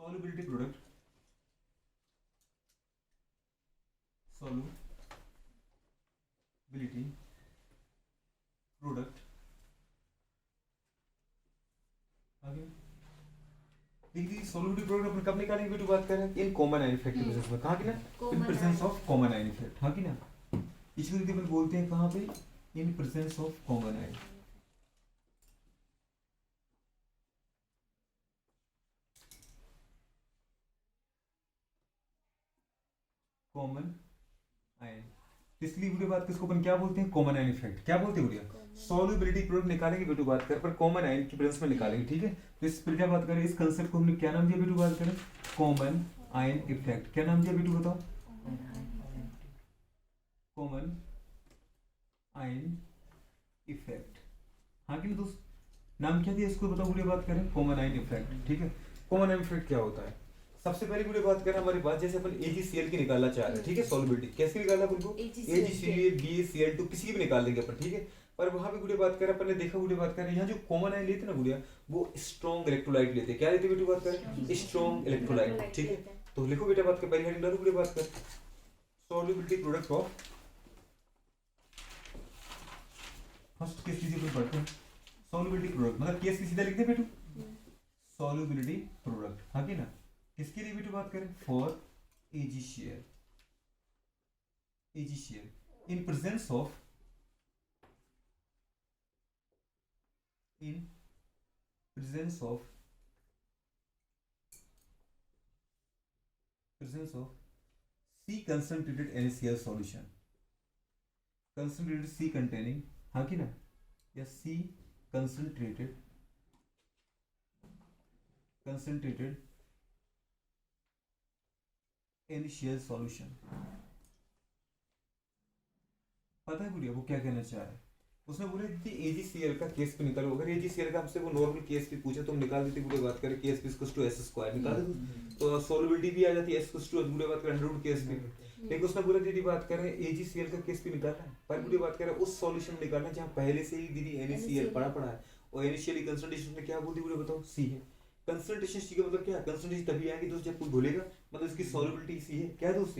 solubility product आगे देखिए solubility product अपन कब निकालेंगे बेटू बात कर रहे हैं इन कॉमन आयन इफेक्ट के प्रेजेंस में कहां की ना in presence of common ion effect हां की ना इसको दीदी अपन बोलते हैं कहां पे in presence of common ion common ion इसलिए वीडियो बात किसको अपन क्या बोलते हैं कॉमन आयन इफेक्ट क्या बोलते हैं वीडियो सॉल्युबिलिटी प्रोडक्ट निकालेंगे बेटू बात कर पर कॉमन आयन की प्रेजेंस में निकालेंगे ठीक है तो इस पर क्या बात करें इस कांसेप्ट को हमने क्या नाम दिया बेटू बात करें कॉमन आयन इफेक्ट क्या नाम दिया बेटू बताओ कॉमन आयन इफेक्ट हाँ कि दोस्त नाम क्या दिया इसको बताओ वीडियो बात करें कॉमन आयन इफेक्ट ठीक है कॉमन आयन इफेक्ट क्या होता है सबसे पहले वीडियो बात करें हमारी बात जैसे अपन AgCl की निकालना चाह रहे हैं ठीक है सॉल्युबिलिटी कैसे निकालना अपन को AgCl BaCl2 किसी की भी निकाल देंगे अपन ठीक है पर वहां पे वीडियो बात करें अपन ने देखा वीडियो बात करें यहाँ जो कॉमन आयन लेते ना वीडियो वो स्ट्रॉन्ग इलेक्ट्रोलाइट लेते क्या लेते वीडियो बात करें स्ट्रॉन्ग इलेक्ट्रोलाइट ठीक है तो लिखो बेटा बात कर पहली हेडिंग डालो वीडियो बात कर solubility product of first case लीजिए अपन पढ़ते हैं सॉल्युबिलिटी प्रोडक्ट मतलब केस की सीधा लिख दे बेटू सॉल्युबिलिटी प्रोडक्ट हाँ की ना किसके लिए बेटू बात करें for AgCl in presence of C concentrated NaCl solution concentrated C containing हाँ की ना या C concentrated NaCl solution पता है गुड़िया वो क्या कहना चाह रहा है उसने बोला कि AgCl का केस पे निकालो अगर AgCl का हमसे वो नॉर्मल केस पे पूछे तो हम निकाल देते गुड़िया बात करें केस पे टू S स्क्वायर निकाल देते तो सॉल्युबिलिटी भी आ जाती है S टू गुड़िया बात करें 100 केस पे लेकिन उसने बोला दीदी बात करें AgCl का केस पे निकालना है पर गुड़िया बात करें उस सॉल्यूशन में निकालना है जहां पहले से ही दीदी NaCl पड़ा है और इनिशियली कंसंट्रेशन में क्या बोलती है गुड़िया बताओ C है कंसंट्रेशन C का मतलब क्या है कंसंट्रेशन तभी आएगी दोस्त जब कोई बोलेगा मतलब इसकी सॉल्युबिलिटी C है क्या है दोस्त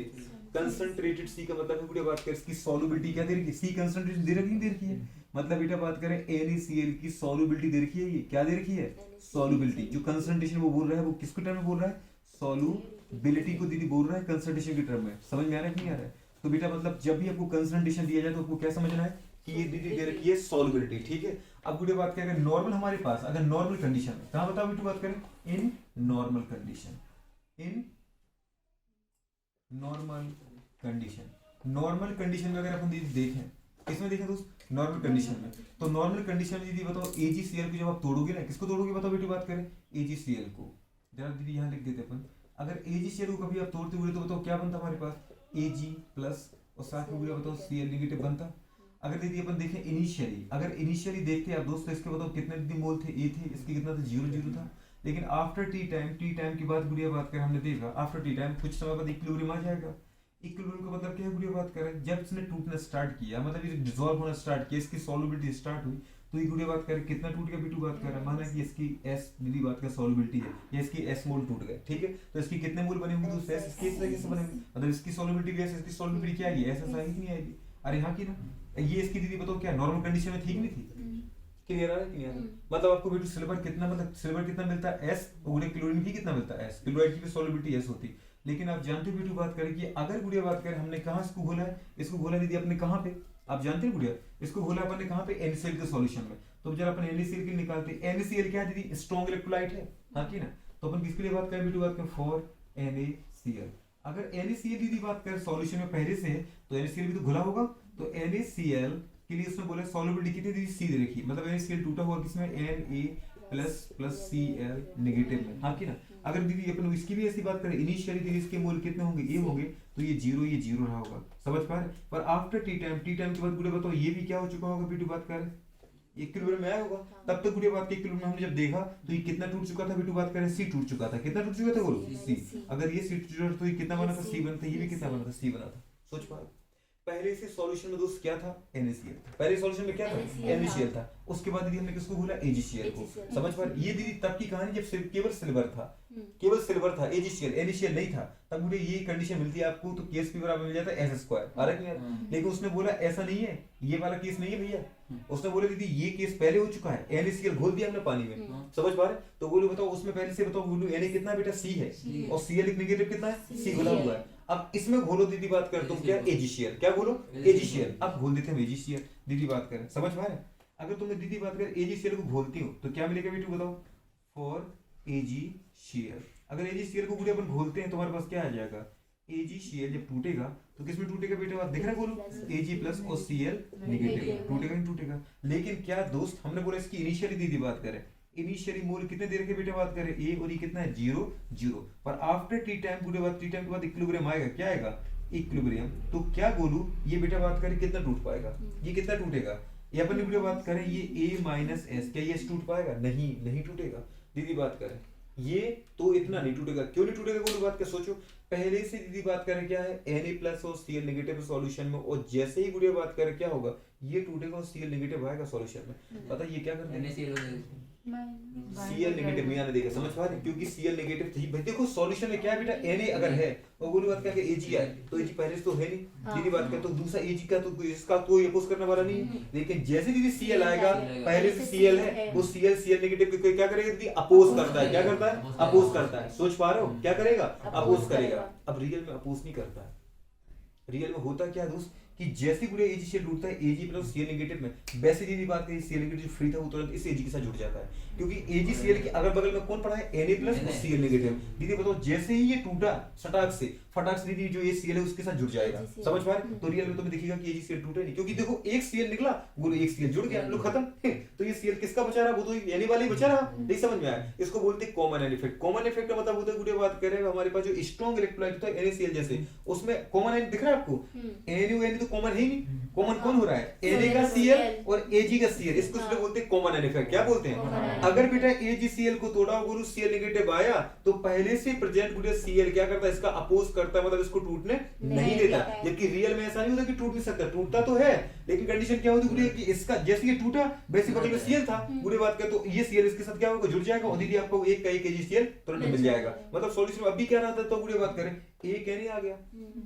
कंसंट्रेटेड C का मतलब है गुड़िया बात करें इसकी सॉल्युबिलिटी क्या दे रखी है C कंसंट्रेशन दे रखी है मतलब बेटा बात करें NaCl की सॉल्युबिलिटी दे रखी है ये क्या दे रखी है सॉल्युबिलिटी जो कंसंट्रेशन वो बोल रहा है वो किसके टर्म में बोल रहा है सॉल्युबिलिटी को दीदी बोल रहा है कंसंट्रेशन के टर्म में समझ में आ रहा है कि नहीं आ रहा है तो बेटा मतलब जब भी आपको कंसंट्रेशन दिया जाए तो आपको क्या समझना है कि ये दीदी दे रखी है सॉल्युबिलिटी ठीक है अब गुड़िया बात करें नॉर्मल हमारे पास अगर नॉर्मल कंडीशन में कहां बताओ बेटू बात करें in normal condition normal condition में अगर अपन दीदी देखें किसमें देखें दोस्त नॉर्मल कंडीशन में तो नॉर्मल कंडीशन में दीदी बताओ AgCl को जब आप तोड़ोगे ना किसको तोड़ोगे बताओ बेटी बात करें AgCl को जरा दीदी यहाँ लिख देते अपन अगर AgCl को कभी आप तोड़ते हुए तो बताओ क्या बनता हमारे पास Ag प्लस और साथ में बताओ Cl नेगेटिव बनता अगर दीदी अपन देखें इनिशियली देखते आप दोस्तों इसके बताओ कितने दीदी मोल थे A थे इसके कितना था 0 था लेकिन आफ्टर टी टाइम की बात गुड़िया बात करें हमने देखा आफ्टर टी टाइम कुछ समय बाद इक्विलिब्रियम आ जाएगा इक्विलिब्रियम का मतलब क्या है गुड़िया बात करें जब इसने टूटना स्टार्ट किया मतलब ये डिसॉल्व होना स्टार्ट किया इसकी सॉल्युबिलिटी स्टार्ट हुई तो ये गुड़िया बात करें कितना टूट गया बिटू बात कर रहा है माना कि इसकी S दीदी बात का सॉल्युबिलिटी है या इसकी S मोल टूट गए ठीक है तो इसकी कितने मोल बने होंगे दोस्तों इसकी इस तरीके से बनेंगे मतलब इसकी सॉल्युबिलिटी भी इसकी सॉल्युबिलिटी क्या आएगी ऐसा आएगी कि नहीं आएगी अरे हाँ की ना ये इसकी दीदी बताओ क्या नॉर्मल कंडीशन में थी कि नहीं थी क्लियर आ रहा है क्लियर मतलब आपको बेटू सिल्वर कितना मिलता है S और क्लोरीन भी कितना मिलता है S क्लोराइड की भी सॉल्युबिलिटी S होती लेकिन आप जानते हो बेटू बात करें कि अगर गुड़िया बात करें हमने कहां इसको घोला है इसको घोला दीदी अपने कहां पे आप जानते हैं गुड़िया इसको घोला अपन ने कहां पे NaCl के सॉल्यूशन में तो जब अपन NaCl की निकालते NaCl क्या है दीदी स्ट्रॉन्ग इलेक्ट्रोलाइट है हां की ना तो अपन किसके लिए बात करें बेटू बात करें फॉर NaCl अगर NaCl दीदी बात करें सॉल्यूशन में पहले से है तो NaCl भी तो घुला होगा तो NaCl के लिए उसने बोला सॉल्युबिलिटी कितनी दीदी C दे रखी मतलब NaCl टूटा हुआ किसमें Na++Cl नेगेटिव में हाँ की ना अगर दीदी अपन इसकी भी ऐसी बात करें इनिशियली दीदी इसके मोल कितने होंगे ये होंगे तो ये जीरो रहा होगा समझ पा रहे पर आफ्टर टी टाइम के बाद गुड़िया बताओ ये भी क्या हो चुका होगा बेटू बात करें इक्विलिब्रियम में आया होगा तब तक गुड़िया बात के इक्विलिब्रियम हमने जब देखा तो ये कितना टूट चुका था बेटू बात करें C टूट चुका था कितना टूट चुका था बोलो C अगर ये C टूट तो ये कितना बना था C बनता ये भी कितना बना था C बना था सोच पा रहे पहले से सॉल्यूशन में दोस्त क्या था, NaCl था। पहले सॉल्यूशन में क्या था, NaCl था। उसके बाद दीदी हमने किसको बोला, AgCl को। समझ पा रहे, ये दीदी तब की कहानी जब सिर्फ केवल सिल्वर था, केवल सिल्वर था, AgCl NaCl नहीं था, तब मुझे ये कंडीशन मिलती है आपको, तो केस भी बराबर मिल जाता है S²। आ रहा है नहीं? लेकिन उसने बोला ऐसा नहीं है, ये वाला केस नहीं है भैया। उसने बोला दीदी ये केस पहले हो चुका है, NaCl घोल दिया हमने पानी में। समझ पा रहे, तो बोलो बताओ उसमें पहले से बताओ, बोलो Na कितना बेटा, C है, और Cl नेगेटिव कितना है, C घोला हुआ है। अब इसमें घोलो दीदी बात कर, तुम क्या, AgCl, क्या घोलो, AgCl। अब घोल देते हैं AgCl, दीदी बात करें, समझ पा रहे। अगर तुमने दीदी बात कर AgCl को घोलती हो तो क्या मिलेगा बेटू, बताओ, फॉर AgCl। अगर AgCl को पूरे अपन घोलते हैं, तुम्हारे पास क्या आ जाएगा, AgCl जब टूटेगा तो किसमें टूटेगा बेटा, आप दिख रहा है, बोलो Ag+ और Cl नेगेटिव, टूटेगा नहीं टूटेगा। लेकिन क्या दोस्त, हमने बोला इसकी इनिशियली दीदी बात करें, इनिशियली मोल कितने दे रखे बेटे, बात करें A और E कितना है, 0 0, पर आफ्टर टी टाइम पूरे बाद, टी टाइम के बाद इक्विलिब्रियम आएगा, क्या आएगा, इक्विलिब्रियम। तो क्या बोलूं, ये बेटा बात करें कितना टूट पाएगा, ये कितना टूटेगा, ये अपन वीडियो बात करें, ये A-S, क्या ये टूट पाएगा, नहीं नहीं टूटेगा। दीदी बात करें ये तो इतना नहीं टूटेगा, क्यों नहीं टूटेगा, बोलो बात कर, सोचो। पहले से दीदी बात करें क्या है, Na+ और Cl नेगेटिव सॉल्यूशन में, और जैसे ही वीडियो बात करें क्या होगा, ये टूटेगा और Cl नेगेटिव आएगा सॉल्यूशन में। पता ये क्या करते हैं, Cl नेगेटिव नहीं आने देगा, समझ पा रहे, क्योंकि Cl नेगेटिव थी भाई। देखो सॉल्यूशन में क्या है बेटा, Na अगर है और बोलो बात करके Ag है, तो Ag पहले से तो है नहीं, दीदी बात कर, तो दूसरा Ag का तो इसका कोई अपोज करने वाला नहीं है। लेकिन जैसे दीदी Cl आएगा, पहले से Cl है, वो Cl नेगेटिव को क्या करेगा दीदी, अपोज करता है, क्या करता है, अपोज करता है। सोच पा रहे हो, क्या करेगा, अपोज करेगा। अब रियल में अपोज नहीं करता है, रियल में होता क्या दोस्त, कि जैसे पूरे AgCl टूटता है Ag+ Cl नेगेटिव में, वैसे दीदी बात करें Cl नेगेटिव फ्री था वो तुरंत इस Ag के साथ जुड़ जाता है, क्योंकि AgCl के अगल बगल में कौन पड़ा है, Na+ और Cl नेगेटिव। दीदी बताओ जैसे ही ये टूटा फटाक से दीदी जो ये Cl है उसके साथ जुड़ जाएगा, समझ पा रहे। तो रियल में तुम्हें दिखेगा कि AgCl टूटे नहीं, क्योंकि देखो एक Cl निकला, बोलो एक Cl जुड़ गया, लो खत्म। तो ये Cl किसका बचा रहा, वो तो Na वाला ही बचा रहा। नहीं समझ में आया, इसको बोलते हैं common ion effect. Common effect का मतलब होता है, गुड़िया बात करें, हमारे पास जो स्ट्रॉन्ग इलेक्ट्रोलाइट होता है NaCl जैसे, उसमें कॉमन आयन दिख रहा है आपको, Na तो कॉमन है ही नहीं, कॉमन कौन हो रहा है, Na का Cl और Ag का Cl, इसको इसलिए बोलते हैं कॉमन आयन इफेक्ट। क्या बोलते हैं, अगर बेटा AgCl को तोड़ा गुरु Cl नेगेटिव आया, तो पहले से प्रेजेंट गुरु Cl क्या करता है, इसका अपोज करता है, मतलब इसको टूटने नहीं देता। जबकि रियल में ऐसा नहीं होता कि टूट नहीं सकता, टूटता तो है, लेकिन कंडीशन क्या होती है कि इसका जैसे ये टूटा वैसे बगल में Cl था, बुरे बात का, तो ये Cl इसके साथ क्या होगा, जुड़ जाएगा, और दीदी आपको एक का एक AgCl तुरंत मिल जाएगा। मतलब सॉल्यूशन अभी क्या रहा था, तो बुरे बात करें एक Na आ गया,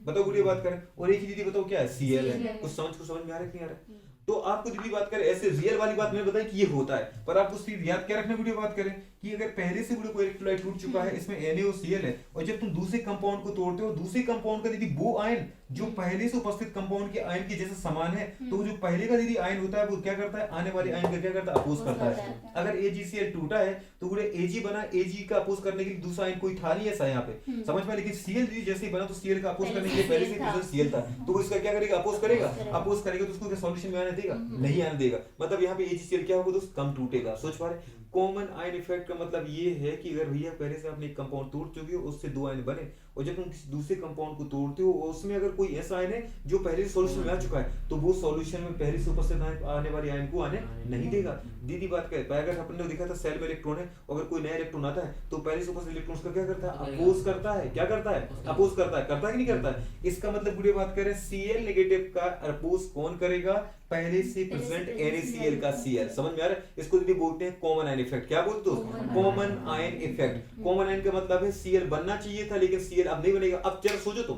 बताओ बुरे बात करें, और एक ही दीदी बताओ क्या है, Cl है। कुछ समझ में आ रहा है कि नहीं आ रहा है। तो आपको दीदी बात करें ऐसे रियल वाली बात मैंने बताई कि ये होता है, पर आपको सिर्फ याद क्या रखना, वीडियो बात करें कि अगर पहले से कोई इलेक्ट्रोलाइट टूट चुका है, इसमें Na और Cl है, और जब तुम दूसरे कंपाउंड को तोड़ते हो, दूसरे कंपाउंड का दीदी वो आयन जो पहले से उपस्थित कंपाउंड के आयन के जैसे समान है, तो जो पहले का दीदी आयन होता है वो क्या करता है, आने वाले आयन का क्या करता है, अपोज करता है। अगर AgCl टूटा है तो पूरे Ag बना, Ag का अपोज करने के लिए दूसरा आयन कोई था नहीं ऐसा यहाँ पे, समझ में। लेकिन Cl दीदी जैसे ही बना, तो Cl का अपोज करने के लिए पहले से प्रेजेंट Cl था, तो वो इसका क्या करेगा, अपोज करेगा, अपोज करेगा, तो उसको क्या सॉल्यूशन में आने देगा, नहीं आने देगा। मतलब यहाँ पे AgCl क्या होगा दोस्त, कम टूटेगा। सोच पा रहे, कॉमन आयन इफेक्ट का मतलब ये है कि अगर भैया पहले से आपने एक कंपाउंड तोड़ चुके हो, उससे दो आयन बने, और जब तुम किसी दूसरे कंपाउंड को तोड़ते हो, उसमें अगर कोई ऐसा आयन है जो पहले से सॉल्यूशन में आ चुका है, तो वो सॉल्यूशन में पहले से उपस्थित आने वाले आयन को आने नहीं देगा। दीदी बात कहता है, अगर अपन ने देखा था सेल में इलेक्ट्रॉन है, अगर कोई नया इलेक्ट्रॉन आता है, तो पहले से उपस्थित इलेक्ट्रॉन का क्या करता है, अपोज करता है। क्या करता है, अपोज करता है, करता है कि नहीं करता है। इसका मतलब बुरी बात करें, Cl नेगेटिव का अपोज कौन करेगा, पहले से प्रेजेंट NaCl का Cl। समझ में आ रहा है, इसको दीदी बोलते हैं कॉमन आयन इफेक्ट। क्या बोलते हो, common ion effect. Common ion का मतलब है Cl बनना चाहिए था, लेकिन Cl अब नहीं बनेगा। अब चलो सोचो तुम,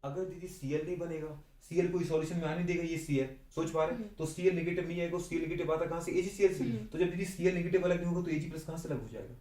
अगर दीदी Cl नहीं बनेगा, Cl कोई सॉल्यूशन में आने देगा ये Cl, सोच पा रहे, तो Cl नेगेटिव नहीं आएगा, Cl नेगेटिव आता कहां से, AgCl से। तो जब दीदी Cl नेगेटिव अलग नहीं होगा, तो Ag+ कहां से अलग हो जाएगा,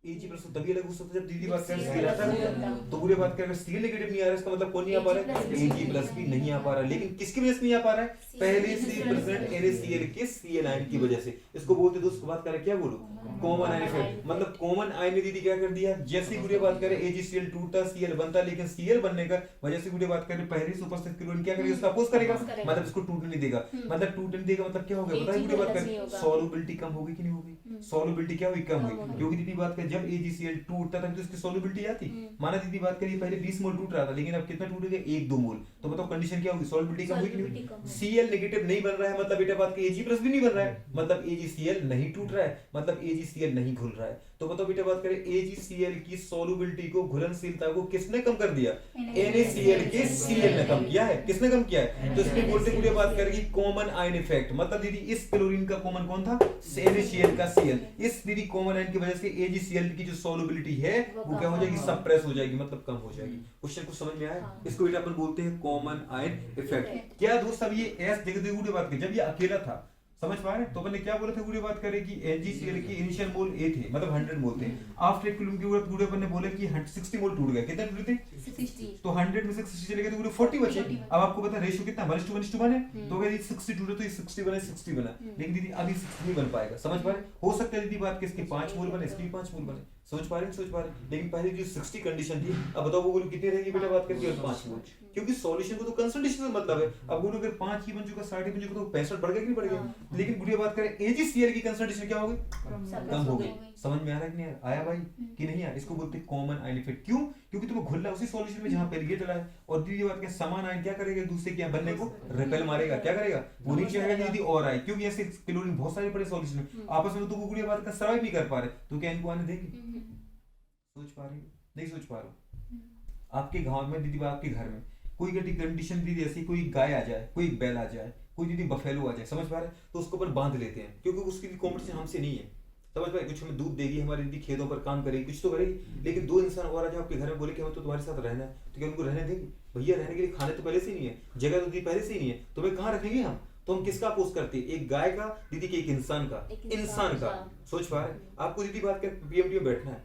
Ag+ तभी अलग हो सकता है जब दीदी बात करें Cl आता है। तो पूरे बात करें Cl नेगेटिव नहीं आ रहा, इसका मतलब कौन नहीं आ पा रहा है, Ag+ भी नहीं आ पा रहा। लेकिन किसकी वजह से नहीं आ पा रहा है, पहले से प्रेजेंट NaCl के Cl आयन की वजह से। इसको बोलते दोस्त बात करें क्या बोलो, कॉमन आयन इफेक्ट। मतलब कॉमन आयन ने दीदी क्या कर दिया, जैसे गुड़िया बात करें AgCl टूटता Cl बनता, लेकिन Cl बनने का वजह से गुड़िया बात करें पहले से उपस्थित क्लोरीन क्या करेगा, उसका अपोज करेगा, मतलब इसको टूटने नहीं देगा। मतलब टूटने नहीं देगा मतलब क्या हो गया, बताइए गुड़िया बात करें, सॉल्युबिलिटी कम होगी कि नहीं होगी, सॉल्युबिलिटी क्या हुई, कम हुई। क्योंकि दीदी बात करें जब AgCl टूटता था तो इसकी सॉल्युबिलिटी आती। माना दीदी बात करिए पहले 20 मोल टूट रहा था, लेकिन अब कितना टूटेगा, 1-2 मोल। तो बताओ कंडीशन क्या होगी, सॉल्युबिलिटी कम हुई कि नहीं। Cl नेगेटिव नहीं बन रहा है, मतलब बेटा बात की Ag+ भी नहीं बन रहा है, मतलब AgCl नहीं टूट रहा है, मतलब AgCl नहीं घुल रहा है। तो बताओ बेटा बात करें AgCl की सॉल्युबिलिटी को, घुलनशीलता को किसने कम कर दिया, NaCl के Cl ने कम किया है। किसने कम किया है, तो इसलिए बोलते हुए बात करेगी कॉमन आयन इफेक्ट। मतलब दीदी इस क्लोरीन का कॉमन कौन था, NaCl का Cl। इस दीदी कॉमन आयन की वजह से AgCl की जो सॉल्युबिलिटी है वो क्या हो जाएगी, सप्रेस हो जाएगी, मतलब कम हो जाएगी। क्वेश्चन को समझ में आया। इसको बेटा अपन बोलते हैं कॉमन आयन इफेक्ट। क्या दोस्त अब ये S देखते बात की, जब ये अकेला था, समझ पा रहे हैं, तो अपन ने क्या बोला था गुड़े बात करें कि AgCl की इनिशियल मोल A थे, मतलब 100 मोल थे। आफ्टर इक्विलिब्रियम की जरूरत गुड़े अपन ने बोला कि 60 मोल टूट गए। कितने टूटे थे, 60। तो 100 में से 60 चले गए तो गुड़े 40 बचे। अब आपको पता है रेशियो कितना, 1:1 है। तो अगर ये 60 टूटे तो ये 60 बना, 60 बना। लेकिन दीदी अभी 60 नहीं बन पाएगा, समझ पा रहे। हो सकता है दीदी बात कि इसके 5 मोल बने, इसके 5 मोल बने, समझ पा रहे हैं, सोच पा रहे हैं। लेकिन पहले जो 60 कंडीशन थी, अब बताओ वो बोलो कितनी रहेगी बेटा बात करके, 5 मोल। क्योंकि सॉल्यूशन को तो कंसंट्रेशन से मतलब है। अब बोलो अगर 5 ही बन चुका, 60 बन चुका, तो 65 बढ़ गया कि नहीं बढ़ गया। लेकिन बुढ़िया बात करें AgCl की कंसंट्रेशन क्या होगी, कम हो गई। समझ में आ रहा है कि नहीं आया भाई कि नहीं आया। इसको बोलते हैं कॉमन आयन इफेक्ट। क्यों, क्योंकि तुम्हें घुलना उसी सॉल्यूशन में जहां पहले ये डला है। और दीदी बात के समान आयन क्या करेगा, एक दूसरे के बनने को रिपेल मारेगा। क्या करेगा, वो नीचे आएगा दीदी और आए, क्योंकि ऐसे क्लोरीन बहुत सारे बड़े सॉल्यूशन में आपस में तो वो गुड़िया बात का सर्वाइव नहीं कर पा रहे, तो क्या इनको आने देंगे। सोच पा रही हो, नहीं सोच पा रहे हो। आपके गांव में दीदी आपके घर में कोई कंडीशन दीदी ऐसी, कोई गाय आ जाए, कोई बैल आ जाए, कोई दीदी बफेलो आ जाए, समझ पा रहे, तो उसको अपन बांध लेते हैं, क्योंकि उसकी कंपटीशन हमसे नहीं है। समझ पाए, कुछ हमें दूध देगी, हमारी दीदी खेतों पर काम करेगी, कुछ तो करेगी। लेकिन 2 इंसान और आ जाए आपके घर में, बोले कि हमें तो तुम्हारे साथ रहना है, तो क्या उनको रहने देंगे। भैया रहने के लिए खाने तो पहले से ही नहीं है, जगह तो दीदी पहले से ही नहीं है, तुम्हें कहाँ रखेंगे हम। तो हम किसका अपोज करते हैं, एक गाय का दीदी के, एक इंसान का, इंसान का। सोच पा रहे, आपको दीदी बात कर PMT में बैठना है,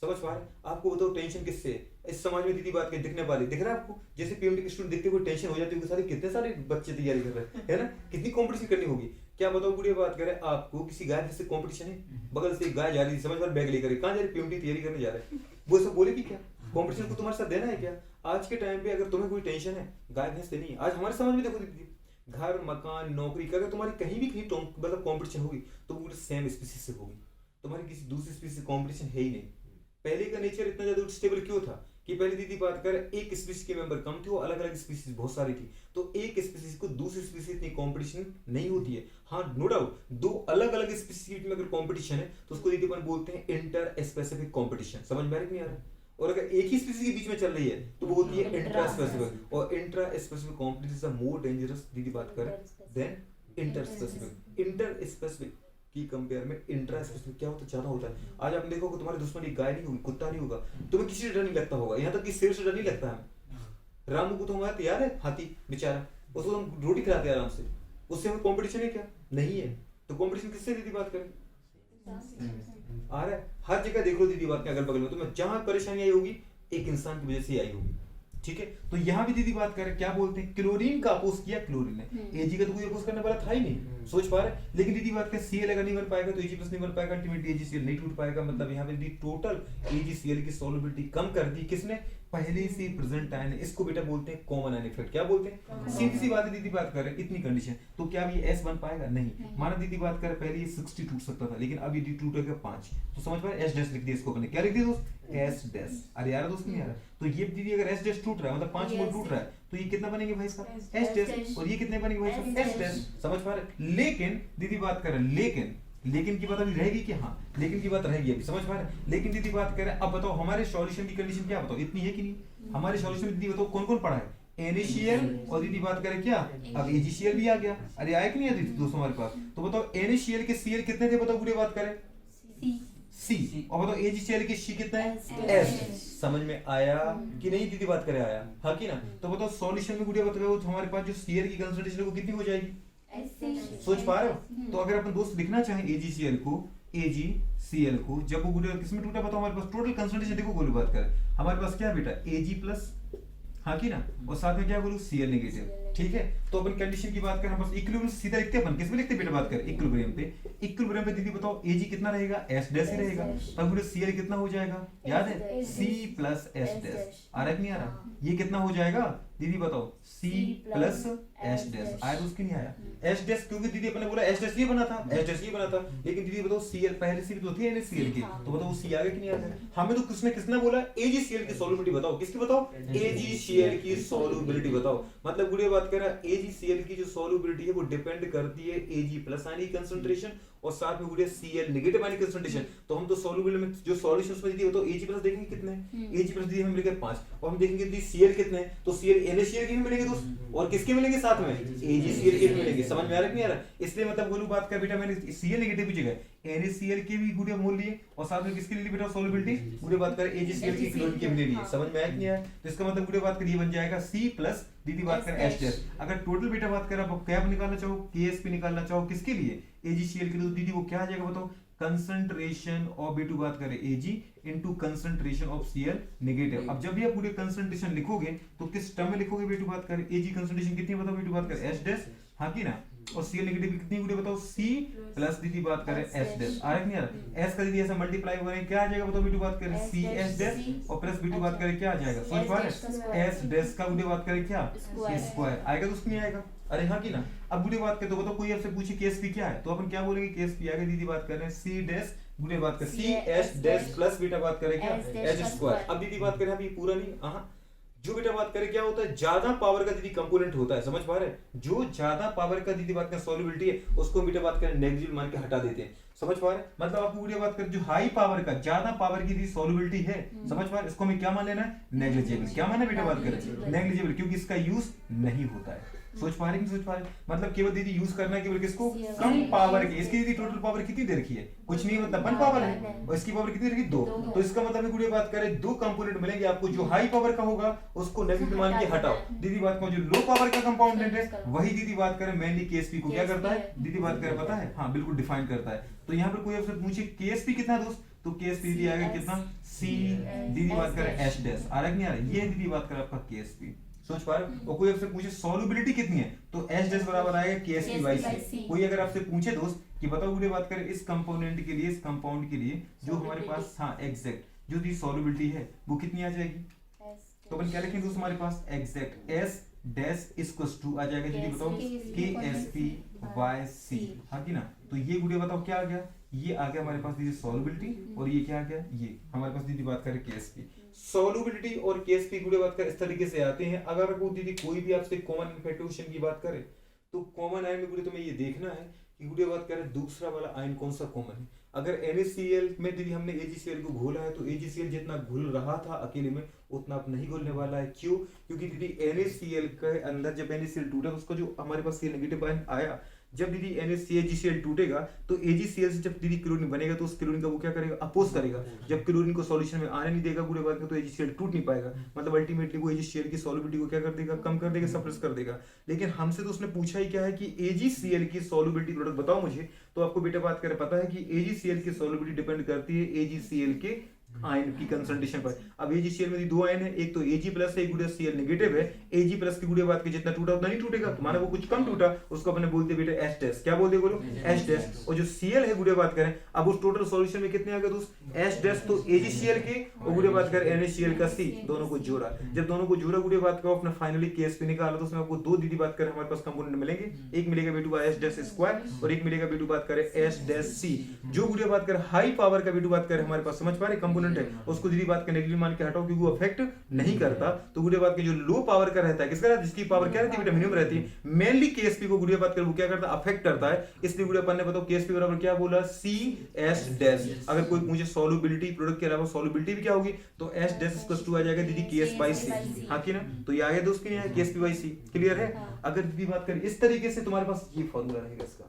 समझ पा रहे। आपको बताओ टेंशन किससे, इस समाज में दीदी बात के दिखने वाले, दिख रहा है आपको, जैसे PMT के स्टूडेंट देखते हुए टेंशन हो जाती है, सारे कितने सारे बच्चे तैयारी कर रहे हैं, है ना, कितनी कंपटीशन करनी होगी। क्या बताओ बुढ़िया बात करें, आपको किसी गाय जैसे कंपटीशन है, बगल से एक गाय जा रही है, समझ पा, बैग लेकर कहां जा रही, PMT तैयारी करने जा रहे हैं, वो सब बोलेगी क्या, कंपटीशन को तुम्हारे साथ देना है क्या। आज के टाइम पे अगर तुम्हें कोई टेंशन है, गाय भैंस से नहीं। आज हमारे समाज में देखो दीदी, घर मकान नौकरी का अगर तुम्हारी कहीं भी कहीं मतलब कंपटीशन होगी, तो वो सेम स्पीसीज से होगी, तुम्हारी किसी दूसरी स्पीसीज से कंपटीशन है ही नहीं। पहले का नेचर इतना ज्यादा स्टेबल क्यों था, कि पहले दीदी बात कर एक स्पीसीज के मेंबर कम थे, वो अलग अलग स्पीसीज बहुत सारी थी, तो एक स्पीसीज को दूसरी स्पीसीज इतनी कंपटीशन नहीं होती है। हाँ नो डाउट, 2 अलग अलग स्पीसीज में अगर कंपटीशन है, तो उसको दीदी अपन बोलते हैं इंटर स्पेसिफिक कंपटीशन। समझ में आ रहा है नहीं आ रहा। और अगर एक ही स्पीसीज के बीच में चल रही है, तो वो होती है इंट्रा स्पेसिफिक। और intraspecific competition is more dangerous दीदी बात करें then interspecific. Interspecific की कंपेयर में इंट्रा स्पेसिफिक क्या होता है, ज्यादा होता है। आज आप देखो कि तुम्हारे दुश्मन एक गाय नहीं होगी, कुत्ता नहीं होगा, तुम्हें किसी से डर नहीं लगता होगा, यहाँ तक कि शेर से डर नहीं लगता हमें। रामू को तो हमारा तैयार है, हाथी बेचारा, उसको हम रोटी खिलाते हैं आराम से, उससे हमें कंपटीशन है क्या, नहीं है। तो कंपटीशन किससे दीदी बात करें, आ रहा है। हर जगह देख लो दीदी बात के अगल बगल में, तुम्हें जहां परेशानी आई होगी, एक इंसान की वजह से आई होगी। ठीक है, तो यहाँ भी दीदी बात करें, क्या बोलते हैं, क्लोरीन का अपोज किया क्लोरीन ने, Ag का तो कोई अपोज करने वाला था ही नहीं, सोच पा रहे। लेकिन दीदी बात करें Cl अगर नहीं बन पाएगा तो Ag+ नहीं बन पाएगा, अल्टीमेटली AgCl नहीं टूट पाएगा। मतलब यहाँ पे दीदी टोटल AgCl की सॉल्युबिलिटी कम कर दी किसने, पहले से प्रेजेंट आयन। इसको बेटा बोलते हैं कॉमन आयन इफेक्ट। क्या बोलते हैं, सीधी सी बात है दीदी बात करें, इतनी कंडीशन, तो क्या ये S बन पाएगा, नहीं। माना दीदी बात करें पहले ये 60 टूट सकता था, लेकिन अब ये टूटेगा 5, तो समझ पा रहे, S' लिख दिया इसको अपने, क्या लिख दिया दोस्त, S'। अरे यार दोस्त नहीं आ रहा, तो ये दीदी अगर S' टूट रहा है, मतलब 5 मोल टूट रहा है, तो ये कितना बनेंगे भाई साहब, S'। और ये कितने बनेंगे भाई साहब, S'। समझ पा रहे। लेकिन दीदी बात करें, लेकिन की बात अभी रहेगी कि हाँ, लेकिन की बात रहेगी अभी, समझ पा रहे। लेकिन दीदी बात करें, अब बताओ हमारे सॉल्यूशन की कंडीशन क्या, बताओ इतनी है कि नहीं। हमारे सॉल्यूशन में दीदी बताओ कौन कौन पड़ा है, NaCl, और दीदी बात करें क्या, अब AgCl भी आ गया। अरे आया कि नहीं आया दोस्तों हमारे पास। तो बताओ NaCl के Cl कितने थे, बताओ बुढ़िया बात करें, C। और बताओ AgCl के C कितना है, S। समझ में आया कि नहीं दीदी बात करें, आया हाँ कि ना। तो बताओ सॉल्यूशन में बुढ़िया बताओ हमारे पास जो Cl की कंसंट्रेशन है वो कितनी हो जाएगी, सोच पा रहे हो। तो अगर अपन दोस्त लिखना चाहें AgCl को, जब वो गुड़िया किसमें टूटा, बताओ हमारे पास टोटल कंसंट्रेशन देखो, गोली बात करें हमारे पास क्या है बेटा, Ag+, हाँ कि ना, और साथ में क्या बोलूं, Cl नेगेटिव। ठीक है। तो अपन कंडीशन की बात करें, बस इक्विलिब्रियम सीधा लिखते हैं अपन, किस में लिखते हैं बेटा बात करें इक्विलिब्रियम पे। इक्विलिब्रियम पे दीदी बताओ Ag कितना रहेगा, S डैश ही रहेगा, तब बेटा Cl कितना हो जाएगा, याद है C प्लस S डैश। आ रहा है कि नहीं आ रहा, ये कितना हो जाएगा दीदी बताओ, C प्लस S डैश। आया तो उसकी नहीं आया S डैश, क्योंकि दीदी अपने बोला S डैश ये बना था, S डैश ये बना था, लेकिन दीदी बताओ Cl पहले से भी तो थी NaCl की, तो बताओ C आ गया कि नहीं आ गया। हमें तो किसने बोला AgCl की सॉल्युबिलिटी बताओ, किसकी बताओ, AgCl की सॉल्युबिलिटी बताओ। मतलब गुड़िया बात कर रहा है AgCl की जो सॉल्युबिलिटी है वो डिपेंड करती है Ag प्लस आयन की कंसंट्रेशन और साथ में गुड़िया Cl नेगेटिव आयन की कंसंट्रेशन। तो हम तो सॉल्युबल में जो सॉल्यूशंस में दीदी बताओ Ag प्लस देखेंगे कितने हैं, Ag प्लस दीदी हमें मिलेगा 5, और हम देखेंगे दीदी Cl कितने हैं, तो Cl NaCl के भी मिलेंगे दोस्त, और किसके मिलेंगे साथ में AgCl के भी मिलेंगे। समझ में आ रहा है कि नहीं आ रहा, इसलिए मतलब बोलूं बात कर बेटा, मैंने Cl नेगेटिव की जगह NaCl के भी गुड़िया मोल लिए और साथ में किसके लिए बेटा सॉल्युबिलिटी, गुड़िया बात करें AgCl की क्लोरीन के ले लिए। समझ में आया कि नहीं आया, तो इसका मतलब गुड़िया बात करिए बन जाएगा C प्लस दीदी बात करें H डैश। अगर टोटल बेटा बात करें आप क्या निकालना चाहो, KSP निकालना चाहो किसके लिए AgCl के लिए, तो दीदी वो क्या आ जाएगा बताओ, कंसंट्रेशन ऑफ बेटू बात करें Ag into concentration of Cl negative. अब जब भी आप पूरे कंसंट्रेशन लिखोगे तो किस टर्म में लिखोगे बेटू बात करें, Ag कंसंट्रेशन कितनी बताओ बेटू बात करें H डैश, हाँ की ना, और Cl नेगेटिव कितनी गुड़े बताओ C प्लस दीदी बात करें S डैश। आ रहा है नहीं आ रहा, S का दीदी ऐसा मल्टीप्लाई करें क्या आ जाएगा बताओ बेटू बात करें C S डैश, और प्लस बेटू बात करें क्या आ जाएगा, सोच पा रहे S डैश का गुड़े बात करें क्या स्क्वायर आएगा, तो उसमें आएगा। अरे हाँ की ना, अब गुड़े बात करें तो बताओ कोई आपसे पूछे KSP क्या है, तो अपन क्या बोलेंगे KSP आगे दीदी बात कर रहे हैं C डैश गुड़े बात करें C S डैश प्लस बेटा बात करें क्या H स्क्वायर। अब दीदी बात करें अभी पूरा नहीं, हाँ जो बेटा बात करें क्या होता है, ज्यादा पावर का दीदी कंपोनेंट होता है, समझ पा रहे हैं, जो ज्यादा पावर का दीदी बात करें सॉल्युबिलिटी है उसको बेटा बात करें नेग्लिजिबल मान के हटा देते हैं। समझ पा रहे हैं, मतलब आपको बेटा बात करें जो हाई पावर का ज्यादा पावर की दीदी सॉल्युबिलिटी है, समझ पा रहे हैं, इसको हमें क्या मान लेना है, नेग्लिजिबल। क्या माना बेटा बात करें नेग्लिजिबल, क्योंकि इसका यूज नहीं होता है। सोच पा रहे हैं, सोच पा रहे हैं, मतलब केवल दीदी यूज करना है केवल किसको, कम पावर की। इसकी दीदी टोटल पावर कितनी दे रखी है, कुछ नहीं, मतलब 1 पावर है, और इसकी पावर कितनी रखी 2, तो इसका मतलब गुड़िया बात करें 2 कंपोनेंट मिलेंगे आपको, जो हाई पावर का होगा उसको नेगेटिव मान के हटाओ, दीदी बात को जो लो पावर का कंपोनेंट है वही दीदी बात करें मेनली KSP को क्या करता है, दीदी बात करें पता है, हाँ बिल्कुल डिफाइन करता है। तो यहाँ पर कोई आपसे पूछे KSP कितना दोस्त, तो KSP दीदी आएगा कितना C दीदी बात करें H डैश। आ रहा है कि नहीं आ रहा, ये दीदी बात करें आपका KSP। सोच पा रहे हो, और कोई आपसे पूछे सॉल्युबिलिटी कितनी है, तो H डैश बराबर आएगा KSP बाई C। कोई अगर आपसे पूछे दोस्त कि बताओ गुड़े बात करें इस कंपोनेंट के लिए, इस कंपाउंड के लिए जो हमारे पास, हाँ एग्जैक्ट जो दी सॉल्युबिलिटी है वो कितनी आ जाएगी, तो अपन क्या लिखेंगे दोस्त हमारे पास exact S dash equals to आ जाएगा दीदी बताओ KSP बाय C, हाँ की ना। तो ये गुड़े बताओ क्या आ गया, ये आ गया हमारे पास दीदी सॉल्युबिलिटी, और ये क्या आ गया, ये हमारे पास दीदी बात करें KSP। सॉल्युबिलिटी और KSP गुड़े बात करें इस तरीके से आते हैं। अगर वो दीदी कोई भी आपसे कॉमन इन्फेक्टेशन की बात करे तो कॉमन आयन में गुड़े तुम्हें ये देखना है कि गुड़े बात करें दूसरा वाला आयन कौन सा कॉमन है। अगर NaCl में दीदी हमने AgCl को घोला है तो AgCl जितना घुल रहा था अकेले में उतना अब नहीं घुलने वाला है। क्यों, क्योंकि दीदी NaCl के अंदर जब NaCl टूटा तो उसका जो हमारे पास Cl नेगेटिव आयन आया, जब दीदी NaCl टूटेगा तो AgCl से जब दीदी क्लोरीन बनेगा तो उस क्लोरीन का वो क्या करेगा, अपोज करेगा। जब क्लोरीन को सॉल्यूशन में आने नहीं देगा गुड़े बात में तो AgCl टूट नहीं पाएगा, मतलब अल्टीमेटली वो AgCl की सॉल्युबिलिटी को क्या कर देगा, कम कर देगा, सप्रेस कर देगा। लेकिन हमसे तो उसने पूछा ही क्या है कि AgCl की सॉल्युबिलिटी प्रोडक्ट बताओ मुझे, तो आपको बेटा बात करें पता है कि AgCl की सॉल्युबिलिटी डिपेंड करती है AgCl के आयन की कंसंट्रेशन पर। अब AgCl में 2 आयन है, एक तो Ag प्लस है, एक गुड़िया Cl नेगेटिव है। Ag प्लस की गुड़िया बात की जितना टूटा उतना नहीं टूटेगा, तो माना वो कुछ कम टूटा उसको अपने बोलते बेटे H डैश, क्या बोलते बोलो H डैश। और जो Cl है गुड़िया बात करें अब उस टोटल सॉल्यूशन में कितने आ गए दोस्त, H डैश, तो AgCl के और गुड़िया बात करें NaCl का C, दोनों को जोड़ा, जब दोनों को जोड़ा गुड़िया बात करो अपना फाइनली KSP निकाला तो उसमें आपको 2 दीदी बात करें हमारे पास कंपोनेंट मिलेंगे, एक मिलेगा बेटू H डैश स्क्वायर और एक मिलेगा बेटू बात करें H डैश C। जो गुड़िया बात करें हाई पावर का बेटू बात करें हमारे पास समझ पा रहे कंपोनेंट है उसको दीदी बात के नेगेटिव मान के हटाओ क्योंकि वो अफेक्ट नहीं करता। तो गुड़िया बात के जो लो पावर का रहता है किसका रहता है, जिसकी पावर क्या रहती है बेटा मिनिमम रहती है, मेनली KSP को गुड़िया बात कर वो क्या करता है, अफेक्ट करता है। इसलिए गुड़िया अपन ने बताओ KSP बराबर क्या बोला CS डैश। अगर कोई मुझे सॉल्युबिलिटी प्रोडक्ट के अलावा सॉल्युबिलिटी भी क्या होगी तो S डैश इक्वल्स टू आ जाएगा दीदी KS बाय C, हां की ना। तो ये आ गया दोस्त कि नहीं KSP बाय C, क्लियर है। अगर दीदी बात करें इस तरीके से तुम्हारे पास ये फार्मूला रहेगा इसका।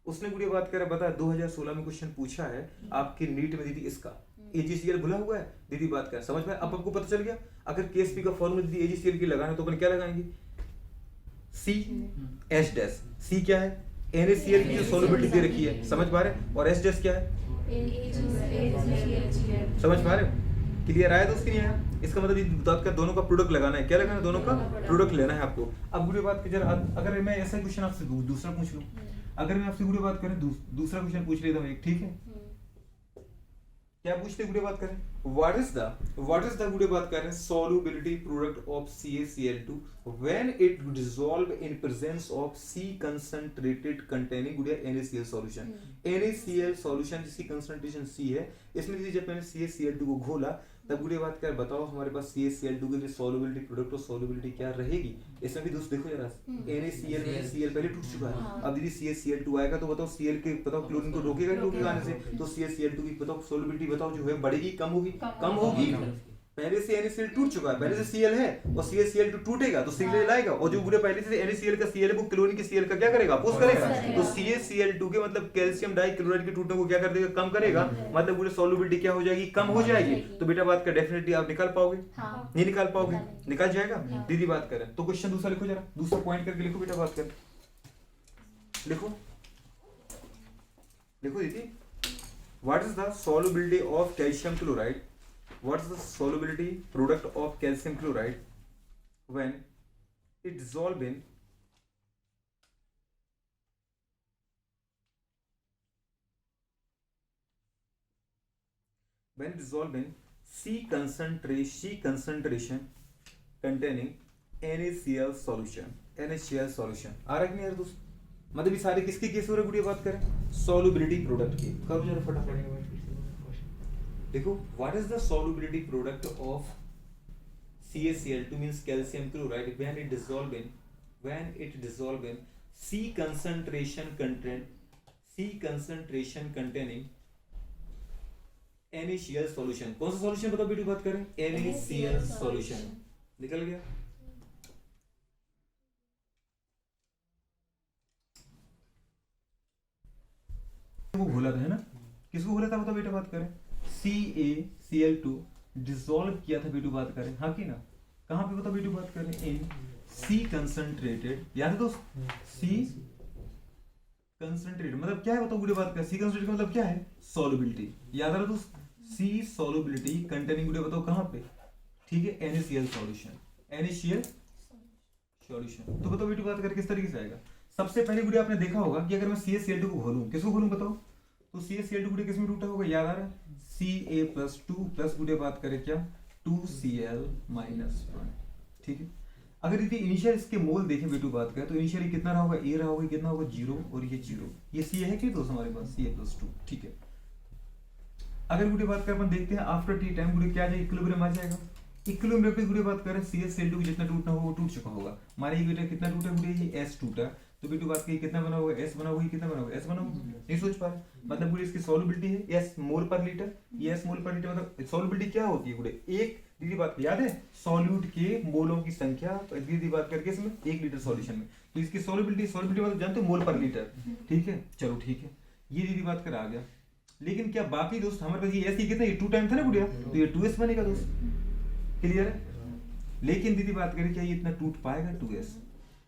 उसने गुड़िया बात करें बता 2016 में क्वेश्चन पूछा है आपके नीट में दीदी इसका AgCl भुला हुआ है दीदी बात कर समझ में, अब आपको पता चल गया। अगर KSP का फॉर्मूला दीदी AgCl की लगाना तो अपन क्या लगाएंगे C H डैश। C क्या है, NaCl की जो सॉल्युबिलिटी दे रखी है समझ पा रहे, और H डैश क्या है समझ पा रहे हो, क्लियर आया दोस्त कि नहीं आया? इसका मतलब ये बता का दोनों का प्रोडक्ट लगाना है, क्या लगाना है, दोनों का प्रोडक्ट लेना है आपको। अब बुरी बात की जरा अगर मैं ऐसा क्वेश्चन आपसे दूसरा पूछ लूं, अगर मैं आपसे बुरी बात करें दूसरा क्वेश्चन पूछ लेता हूं एक, ठीक है? क्या पूछते गुड़े बात करें, व्हाट इज द गुड़े बात करें solubility product of CaCl2 when it dissolve in presence of C concentrated containing गुड़े NaCl solution। NaCl solution जिसकी कंसंट्रेशन C है, इसमें दीजिए जब मैंने CaCl2 को घोला तब गुड़े बात कर बताओ हमारे पास CaCl2 के लिए solubility प्रोडक्ट और solubility क्या रहेगी। इसमें भी दोस्त देखो जरा, NaCl में Cl पहले टूट चुका है, अब दीदी CaCl2 आएगा तो बताओ Cl के बताओ क्लोरीन को रोकेगा आने से, तो CaCl2 की बताओ solubility बताओ जो है बढ़ेगी कम होगी, कम होगी। पहले से NaCl टूट चुका है, पहले से Cl है और CaCl2 टूटेगा तो Cl आएगा, और जो पूरे पहले से NaCl का Cl है वो क्लोरीन के Cl का क्या करेगा, अपोज करेगा। तो CaCl2 के मतलब कैल्शियम डाइक्लोराइड के टूटने को क्या कर देगा, कम करेगा, मतलब पूरे सॉल्युबिलिटी क्या हो जाएगी, कम हो जाएगी। तो बेटा बात कर डेफिनेटली आप निकाल पाओगे, नहीं निकाल पाओगे, निकाल जाएगा। दीदी बात करें तो क्वेश्चन दूसरा लिखो जरा, दूसरा पॉइंट करके लिखो बेटा, बात कर लिखो लिखो दीदी, what is the solubility of calcium chloride, what is the solubility product of calcium chloride when it dissolve in C concentration containing NaCl solution। NaCl solution आ रहा है कि नहीं यार दोस्त? मतलब ये सारे किसके केस हो रहे गुड़िया बात करें, solubility product की। करो जरा फटाफट देखो, what is the solubility product of CaCl2 means calcium chloride when it dissolve in C concentration containing NaCl solution। कौन सा सॉल्यूशन बताओ बेटी बात करें, NaCl solution। निकल गया। वो भूला था है ना, किसको भूला था बताओ बेटा बात करें, CaCl2 डिसॉल्व किया था बेटू बात करें, हाँ कि ना, कहां पे बताओ बेटू बात करें, इन C कंसंट्रेटेड, याद है दोस्त, C कंसंट्रेटेड मतलब क्या है बताओ गुड़े बात करें, C कंसंट्रेटेड मतलब क्या है, सॉल्युबिलिटी, याद आ रहा दोस्त, C सॉल्युबिलिटी कंटेनिंग गुड़े बताओ कहां पे, ठीक है, NaCl सॉल्यूशन, NaCl सॉल्यूशन। तो बताओ बेटू बात करें किस तरीके से आएगा। सबसे पहले गुड़े आपने देखा होगा कि अगर मैं CaCl2 को घोलूं, किसको घोलूं बताओ, तो CaCl2 गुड़े किस में टूटा होगा, याद आ रहा है, Ca+2 प्लस गुड़े बात करें क्या, 2Cl-1, ठीक है। अगर यदि इनिशियल इसके मोल देखें बेटू बात करें तो इनिशियली कितना रहा होगा, A रहा होगा, कितना होगा 0 और ये 0, ये C है कि दोस्त हमारे पास Ca+2, ठीक है। अगर गुड़े बात करें अपन देखते हैं आफ्टर टी टाइम गुड़े क्या आ जाएगा, इक्विलिब्रियम आ जाएगा। इक्विलिब्रियम पे गुड़े बात करें CaCl2 जितना टूटना होगा वो टूट चुका होगा, माने ये बेटा कितना टूटा गुड़े, ये S टूटा, तो बेटू बात करिए कितना बना होगा, S बना होगा, कितना बना होगा, S बना होगा, नहीं सोच पा रहे, मतलब गुड़े इसकी सॉल्युबिलिटी है S मोल पर लीटर, ये S मोल पर लीटर मतलब सॉल्युबिलिटी क्या होती है गुड़े, एक दीदी बात याद है, सॉल्यूट के मोलों की संख्या, दीदी बात करके इसमें 1 लीटर सॉल्यूशन में, तो इसकी सॉल्युबिलिटी मतलब जानते हो मोल पर लीटर, ठीक है, चलो ठीक है, ये दीदी बात कर आ गया। लेकिन क्या बाकी दोस्त हमारे पास ये S कितना, ये 2 टाइम था ना गुड़िया, तो ये 2S बनेगा दोस्त, क्लियर है। लेकिन दीदी बात करें क्या ये इतना टूट पाएगा 2S,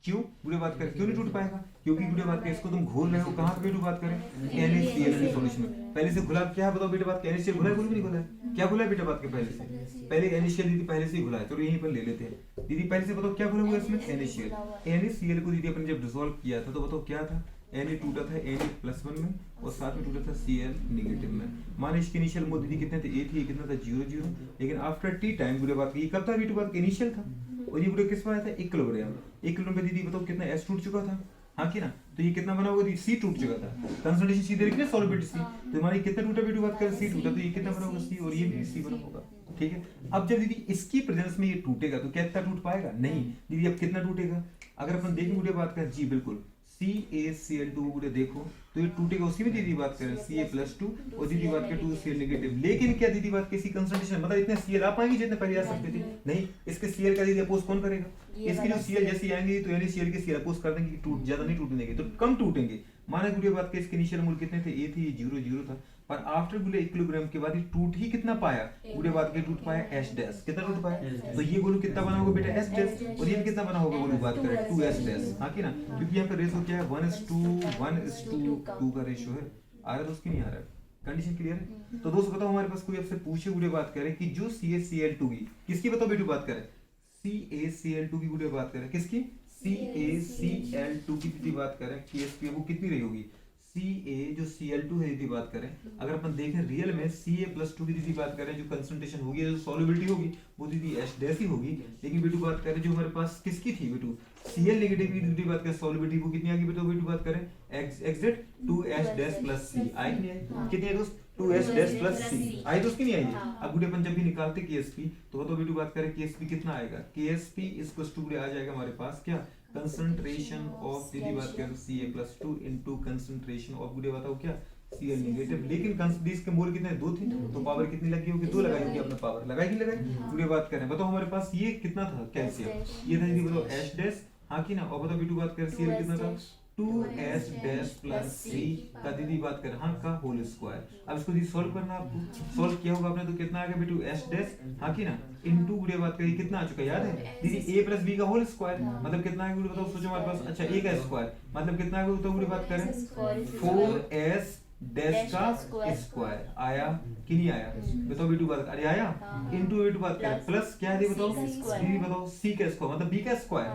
क्यों गुड़े बात करें, क्यों नहीं टूट पाएगा, क्योंकि गुड़े बात करें इसको तुम घोल रहे हो कहां पे बेटू बात करें, NaCl सॉल्यूशन में। पहले से घुला क्या है बताओ बेटा बात, NaCl घुला है कोई नहीं घुला है, क्या घुला है बेटा बात के पहले से, पहले NaCl दीदी पहले से ही घुला है, तो यहीं पर ले लेते हैं। दीदी पहले से बताओ क्या घुला हुआ है इसमें, NaCl को दीदी अपन जब डिसॉल्व किया था तो बताओ क्या था, Na टूटा था Na+1 में और साथ में टूटा था Cl नेगेटिव में, माने इसके इनिशियल मोल दीदी कितने थे, A थी, कितना था 0 लेकिन आफ्टर टी टाइम गुड़े बात ये कब था बेटू बात इनिशियल था, और ये गुड़े किस में आया था, इक्विलिब्रियम, इक्विलिब्रियम पे दीदी बताओ कितना S टूट चुका था, हाँ कि ना, तो ये कितना बना होगा, C टूट चुका था, कंसंट्रेशन C दे रखी है सॉल्युबिलिटी C, तो हमारी कितना टूटा बेटू बात करें, C टूटा, तो ये कितना बना होगा C, और ये भी C बना होगा, ठीक है। अब जब दीदी इसकी प्रेजेंस में ये टूटेगा तो क्या इतना टूट पाएगा, नहीं दीदी, अब कितना टूटेगा, अगर अपन देखें गुड़े बात करें, जी बिल्कुल CaCl2 गुड़े देखो तो ये टूटेगा, उसी में दीदी बात करें Ca+2 और दीदी बात करें 2Cl नेगेटिव, लेकिन क्या दीदी बात किसी कंसंट्रेशन मतलब इतने Cl आ पाएंगे जितने पहले आ सकते थे, नहीं, इसके Cl का दीदी अपोज कौन करेगा, इसकी जो Cl जैसी आएंगे तो NaCl के Cl अपोज कर देंगे, टूट ज्यादा नहीं टूटने देंगे, तो कम टूटेंगे। माने गुड़े बात के इसके इनिशियल मूल कितने थे, A थी, 0 था, पर आफ्टर गुड़े इक्विलिब्रियम के बाद ये टूट ही कितना पाया, गुड़े बात के टूट पाया S डैश, कितना टूट पाया, तो ये गोलू कितना बना होगा बेटा S डैश, और ये कितना बना होगा गोलू बात करें 2S डैश, हाँ कि ना, क्योंकि यहाँ पे रेशो क्या है 1:1:2 का रेशो है, आ रहा है दोस्त की नहीं आ रहा है, कंडीशन क्लियर है? तो दोस्तों बताओ हमारे पास कोई आपसे पूछे गुड़े बात करे कि जो CaCl2 की किसकी बताओ बेटू बात करें, CaCl2 की गुड़े बात करें, किसकी CaCl2 की यदि बात करें KSP वो कितनी रही होगी, Ca जो Cl2 है यदि बात करें, अगर अपन देखें रियल में Ca+2 की यदि बात करें जो कंसंट्रेशन होगी जो सॉल्युबिलिटी होगी वो दीदी H- ही होगी, लेकिन बेटू बात करें जो हमारे पास किसकी थी बेटू Cl नेगेटिव की यदि बात करें सॉल्युबिलिटी वो कितनी आ गई बेटू बात करें एग्जैक्ट 2H+ आई नहीं आई, कितनी है दोस्त 2H+ आई दोस्त की नहीं आई। अब गुड़े अपन जब भी निकालते KSP तो बेटू बात करें KSP कितना आएगा, KSP आ जाएगा हमारे पास क्या कंसंट्रेशन ऑफ यदि बात करें Ca+2 इनटू कंसंट्रेशन ऑफ गुड़े बताओ क्या Cl नेगेटिव, लेकिन कंसंट्रेशन के मोल कितने 2 थे तो पावर कितनी लगी होगी 2 लगाई होगी, अपने पावर लगाई कि लगाई गुड़े बात करें बताओ हमारे पास ये कितना था कैल्शियम ये था यदि बताओ H- हाँ की ना, और बताओ बेटू बात करें Cl कितना था 2H-C का दीदी बात करें हाँ का होल स्क्वायर। अब इसको दीदी सॉल्व करना आपको, सॉल्व किया होगा आपने तो कितना आ गया बेटू H- हाँ की ना इनटू गुड़े बात करिए कितना आ चुका याद है दीदी A+B का होल स्क्वायर मतलब कितना है गुड़े बताओ सोचो हमारे पास, अच्छा A का स्क्वायर मतलब कितना है तो गुड़े बात करें 4S डैश का स्क्वायर आया कि नहीं आया बताओ बेटू बात अरे आया इनटू बेटू बात करें प्लस क्या है बताओ दीदी बताओ C का स्क्वायर मतलब B का स्क्वायर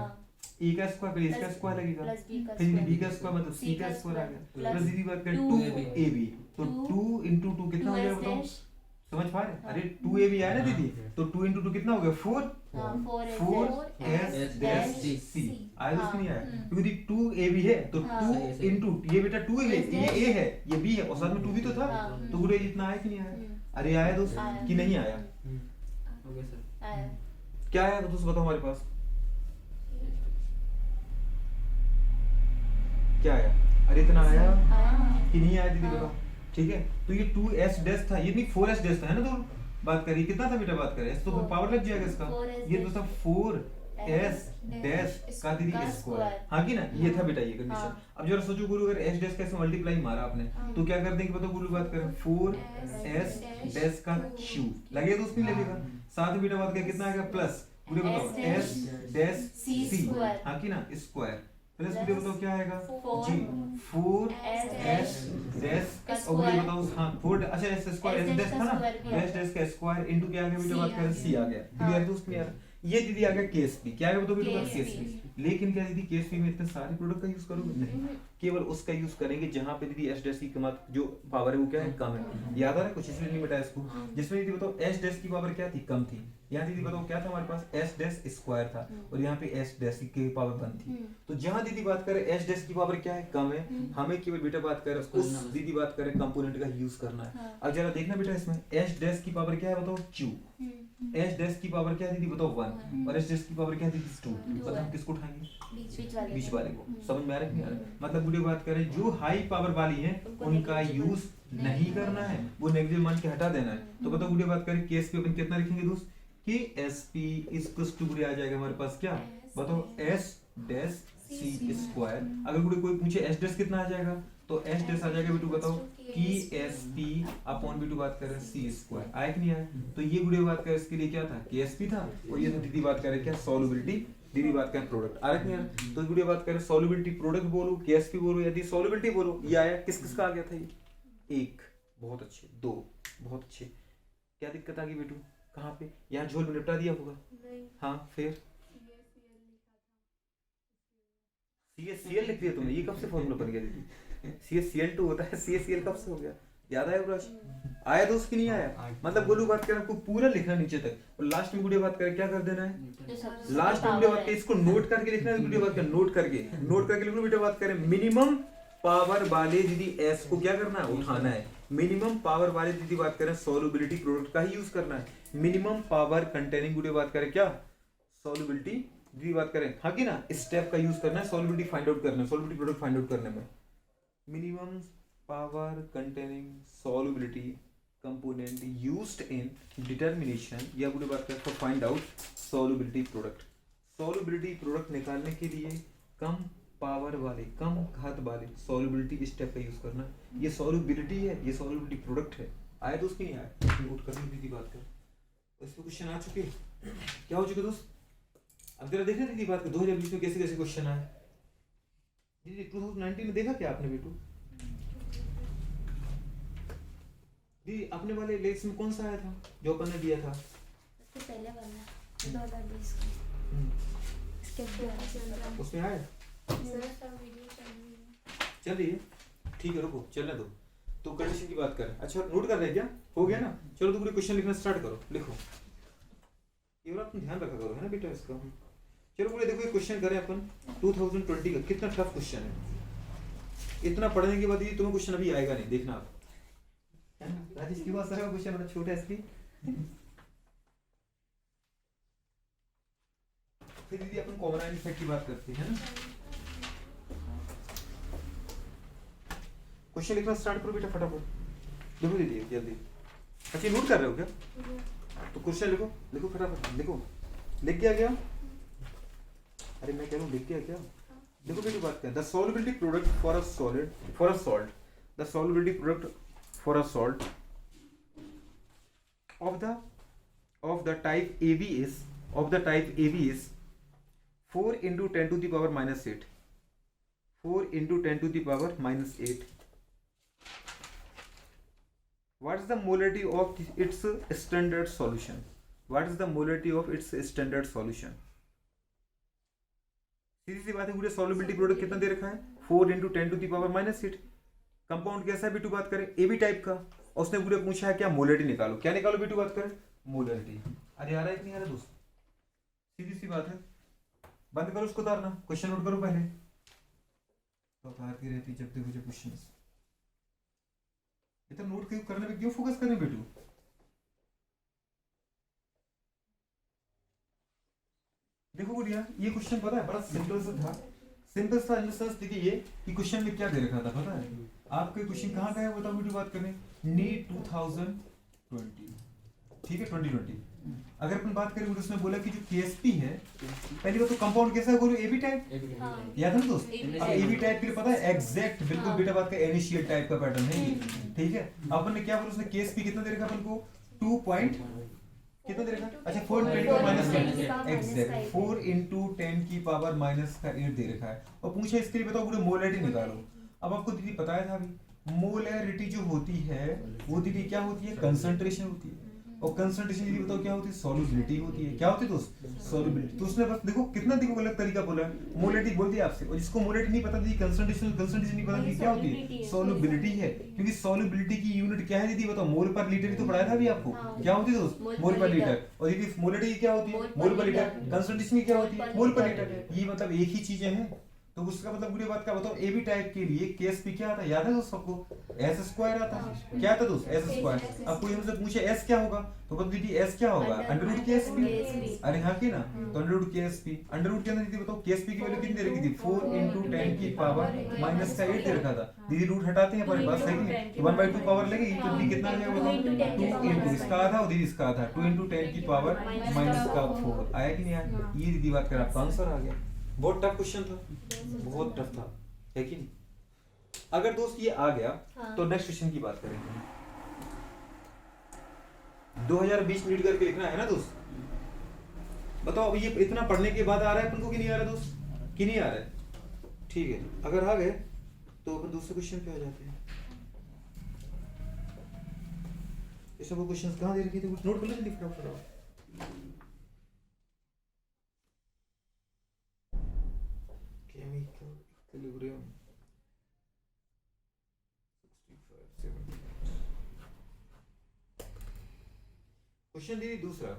ए का स्क्वायर फिर इसका स्क्वायर लगेगा फिर बी का स्क्वायर मतलब सी का स्क्वायर आ गया प्लस दीदी बात करें 2ab तो 2 into 2 कितना हो जाएगा बताओ समझ पा रहे अरे 2ab आया ना दीदी तो 2 into 2 कितना हो गया 4s-c आया उसको नहीं आया क्योंकि 2ab है तो 2 into ये बेटा 2 है ये a है ये b है और साथ में 2 भी तो था तो गुड़े इतना आया कि नहीं आया, अरे आया दोस्त कि नहीं आया ओके सर क्या आया दोस्त बताओ हमारे पास क्या आया, अरे इतना आया कि नहीं आया दीदी बताओ ठीक है। तो ये 2S- था ये नहीं 4S- था है ना, तो बात करिए कितना था बेटा बात करें तो पावर लग जाएगा इसका ये दोस्तों 4S- का दीदी स्क्वायर हाँ की ना ये था बेटा ये कंडीशन। अब जरा सोचो गुरु अगर S- कैसे मल्टीप्लाई मारा आपने तो क्या कर देंगे बताओ गुरु बात करें 4S- का क्यूब लगेगा दोस्त नहीं लगेगा, साथ में बेटा बात करें कितना आएगा प्लस गुरु बताओ S-C हाँ की ना स्क्वायर प्लस वीडियो बताओ क्या आएगा जी 4S- और वीडियो बताओ हाँ 4 अच्छा S स्क्वायर S- था ना S- का स्क्वायर इनटू क्या आ गया वीडियो बात करें C आ गया क्लियर दोस्त क्लियर। ये दीदी आ गया KSP क्या आ गया बताओ वीडियो KSP, लेकिन क्या दीदी KSP में इतने सारे प्रोडक्ट का यूज करोगे नहीं केवल उसका यूज करेंगे जहां पे दीदी S- की कीमत जो पावर है वो क्या है कम है, याद आ रहा है कुछ इसलिए नहीं मिटाया इसको जिसमें दीदी बताओ S- की पावर क्या थी कम थी, यहाँ दीदी बताओ क्या था हमारे पास S- स्क्वायर था और यहाँ पे S- की पावर 1 थी, तो जहां दीदी बात करें S- की पावर क्या है कम है हमें केवल बेटा बात करें उस दीदी बात करें कंपोनेंट का यूज करना है। अब जरा देखना बेटा इसमें S- की पावर क्या है बताओ Q S- की पावर क्या है दीदी बताओ 1 और S- की पावर क्या है दीदी 2 मतलब हम किसको उठाएंगे बीच वाले को, समझ में आ रहा है नहीं आ रहा मतलब वीडियो बात करें जो हाई पावर वाली है उनका यूज नहीं करना है वो नेगेटिव मान के हटा देना है। तो बताओ वीडियो बात करें KSP अपन कितना लिखेंगे दोस्त कि SP इक्वल्स टू आ जाएगा हमारे पास क्या बताओ S- स्क्वायर, अगर कोई पूछे S- कितना आ जाएगा तो S- आ जाएगा बेटू बताओ कि SP अपॉन बेटू बात करें C स्क्वायर आया कि नहीं आया, तो ये वीडियो बात करें इसके लिए क्या था KSP था और ये दीदी बात करें क्या सॉल्युबिलिटी दीदी बात करें प्रोडक्ट आ रहा है नहीं, तो वीडियो बात करें सॉल्युबिलिटी प्रोडक्ट बोलो KSP बोलो यदि सॉल्युबिलिटी बोलो ये आया किस किस का आ गया था ये एक बहुत अच्छे दो बहुत अच्छे, क्या दिक्कत आ गई बेटू कहाँ पे यहाँ झोल में निपटा दिया होगा हाँ फिर CaCl लिख दिया तुमने, ये कब से फॉर्मूला बन गया दीदी CaCl2 होता है CaCl कब से हो गया याद आया ब्रश आया दोस्त की नहीं आया, मतलब गोलू बात करें आपको पूरा लिखना नीचे तक और लास्ट में वीडियो बात करें क्या कर देना है लास्ट में वीडियो बात करें इसको नोट करके लिखना है वीडियो बात करें नोट करके लिखना वीडियो बात करें मिनिमम पावर वाले दीदी S को क्या करना है उठाना है, मिनिमम पावर वाले दीदी बात करें सॉल्युबिलिटी प्रोडक्ट का ही यूज करना है, मिनिमम पावर कंटेनिंग वीडियो बात करें क्या सॉल्युबिलिटी दीदी बात करें हाँ की ना स्टेप का यूज करना है सॉल्युबिलिटी फाइंड आउट करना है सॉल्युबिलिटी प्रोडक्ट फाइंड आउट करने में minimum power containing solubility component used in determination या बुरी बात करें तो फाइंड आउट सॉल्युबिलिटी प्रोडक्ट निकालने के लिए कम पावर वाले कम घात वाले सॉल्युबिलिटी स्टेप का यूज करना, ये सॉल्युबिलिटी है ये सॉल्युबिलिटी प्रोडक्ट है आया दोस्त की नहीं आया नोट करने दीदी बात कर इस पे क्वेश्चन आ चुके क्या हो चुके दोस्त, अब जरा देखना दीदी बात कर 2020 में कैसे कैसे क्वेश्चन आए दीदी 2019 में देखा क्या आपने बेटू दीदी अपने वाले लेक्स में कौन सा आया था जो अपन ने दिया था? उसके पहले वाला 2020 का इसके बाद उसमें आया चल रही है, ठीक है रुको चलने दो। तो कंडीशन की बात करें, अच्छा नोट कर रहे हैं क्या? हो गया ना, चलो तो पूरे क्वेश्चन लिखना स्टार्ट करो, लिखो ये वाला तुम ध्यान रखा करो है ना बेटा इसका। चलो पूरे देखो ये क्वेश्चन करें अपन 2020 का, कितना टफ क्वेश्चन है। इतना पढ़ने के बाद ये तुम्हें क्वेश्चन अभी आएगा नहीं, देखना आप। राजेश की बात सर का क्वेश्चन बड़ा छोटा है इसलिए। फिर दीदी अपन कॉमन आयन इफेक्ट की बात करते हैं ना। क्वेश्चन लिखना स्टार्ट करो बेटा फटाफट, देखो दीदी जल्दी। अच्छा नोट कर रहे हो क्या? तो क्वेश्चन लिखो, लिखो फटाफट लिखो। लिख के आ गया? अरे मैं कह रहा हूँ लिख के आ गया? देखो बेटी बात करें, the solubility product for a solid for a salt, the solubility product for a salt of the type AB is 4 into 10 to the power minus 8. 4 into 10 to the power minus 8. What is the molarity of its standard solution? What is the molarity of its standard solution? सीधी सी बात है, पूरे solubility product कितना दे रखा है? 4 into 10 to the power minus 8. Compound कैसा है बेटू बात करें? AB टाइप का। और उसने पूरे पूछा है क्या मोलरिटी निकालो, क्या निकालो बेटू बात करें? मोलरिटी। अरे आ रहा है कि नहीं आ रहा दोस्त? सीधी सी बात है, बंद करो उसको उतारना, क्वेश्चन नोट करो पहले। तो उतारती रहती जब देखो जब क्वेश्चन इतना नोट क्यों करने पे क्यों फोकस करें बेटू? देखो गुड़िया ये क्वेश्चन पता है बड़ा सिंपल सा था। सिंपल सा इन द सेंस देखिए ये कि क्वेश्चन में क्या दे रखा था पता है आपके? क्वेश्चन कहाँ का है बताओ बेटू बात करें? नीट 2020, ठीक है 2020। अगर अपन बात करें उसने बोला कि जो केएसपी है पहली बात तो कंपाउंड कैसा है बोलो? AB type. याद है ना दोस्त? अब एबी टाइप के लिए पता है एग्जैक्ट बिल्कुल बेटा बात का इनिशियल टाइप का पैटर्न है ये, ठीक है। अपन ने क्या बोला उसने केएसपी कितना दे रखा अपन को? 2 पॉइंट कितना दे रखा? अच्छा 4 into माइनस एग्जैक्ट 4 into 10 की पावर माइनस का 8 दे रखा है और पूछा इसके लिए बताओ पूरे मोलरिटी निकालो। अब आपको दीदी बताया था अभी मोलरिटी जो होती है वो दीदी क्या होती है? कंसंट्रेशन होती है। और कंसंट्रेशन दीदी बताओ क्या होती है? सॉल्युबिलिटी होती है। क्या होती है दोस्त? सॉल्युबिलिटी। तो उसने बस देखो कितना देखो अलग तरीका बोला है, मोलरिटी बोल दिया आपसे। और जिसको मोलरिटी नहीं पता दीदी कंसंट्रेशन नहीं पता दीदी क्या होती है? सॉल्युबिलिटी है। क्योंकि सॉल्युबिलिटी की यूनिट क्या है दीदी बताओ? मोल पर लीटर ही तो पढ़ाया था अभी आपको। क्या होती है दोस्त? मोल पर लीटर। और दीदी मोलरिटी क्या होती है? मोल पर लीटर। कंसंट्रेशन क्या होती है? मोल पर लीटर। ये मतलब एक ही चीजें हैं। तो उसका मतलब पूरी बात क्या बताओ? एबी टाइप के लिए केएसपी क्या आता है? याद है दोस्त सबको? एस स्क्वायर आता है। क्या आता है दोस्त? S square. अब कोई हमसे पूछे एस क्या होगा तो बता दीदी एस क्या होगा? Under root KSP. अरे हाँ की ना, तो under root KSP. Under root के अंदर दीदी बताओ केएसपी की वैल्यू कितनी दे रखी थी? 4 into 10 की पावर माइनस का 8 दे रखा था। दीदी रूट हटाते हैं पर बस है कि नहीं? 1/2 पावर लगेगी तो दीदी कितना आ जाएगा बताओ? 2 into इसका आधा और दीदी इसका आधा। 2 into 10 की पावर माइनस का 4 आया कि नहीं आया? ये दीदी बात कर आपका आंसर आ गया। बहुत टफ क्वेश्चन था, बहुत टफ था, है कि नहीं? अगर दोस्त ये आ गया तो नेक्स्ट क्वेश्चन की बात करेंगे। 2020 मिनट करके लिखना है ना दोस्त? बताओ अब ये इतना पढ़ने के बाद आ रहा है अपन को कि नहीं आ रहा दोस्त? कि नहीं आ रहा है? ठीक है, अगर आ गए तो अपन दूसरे क्वेश्चन पे आ जाते हैं। ये सब क्वेश्चंस कहाँ दे रखे थे? कुछ नोट कर लो फटाफट। Chemical equilibrium 65-70। क्वेश्चन दीदी दूसरा,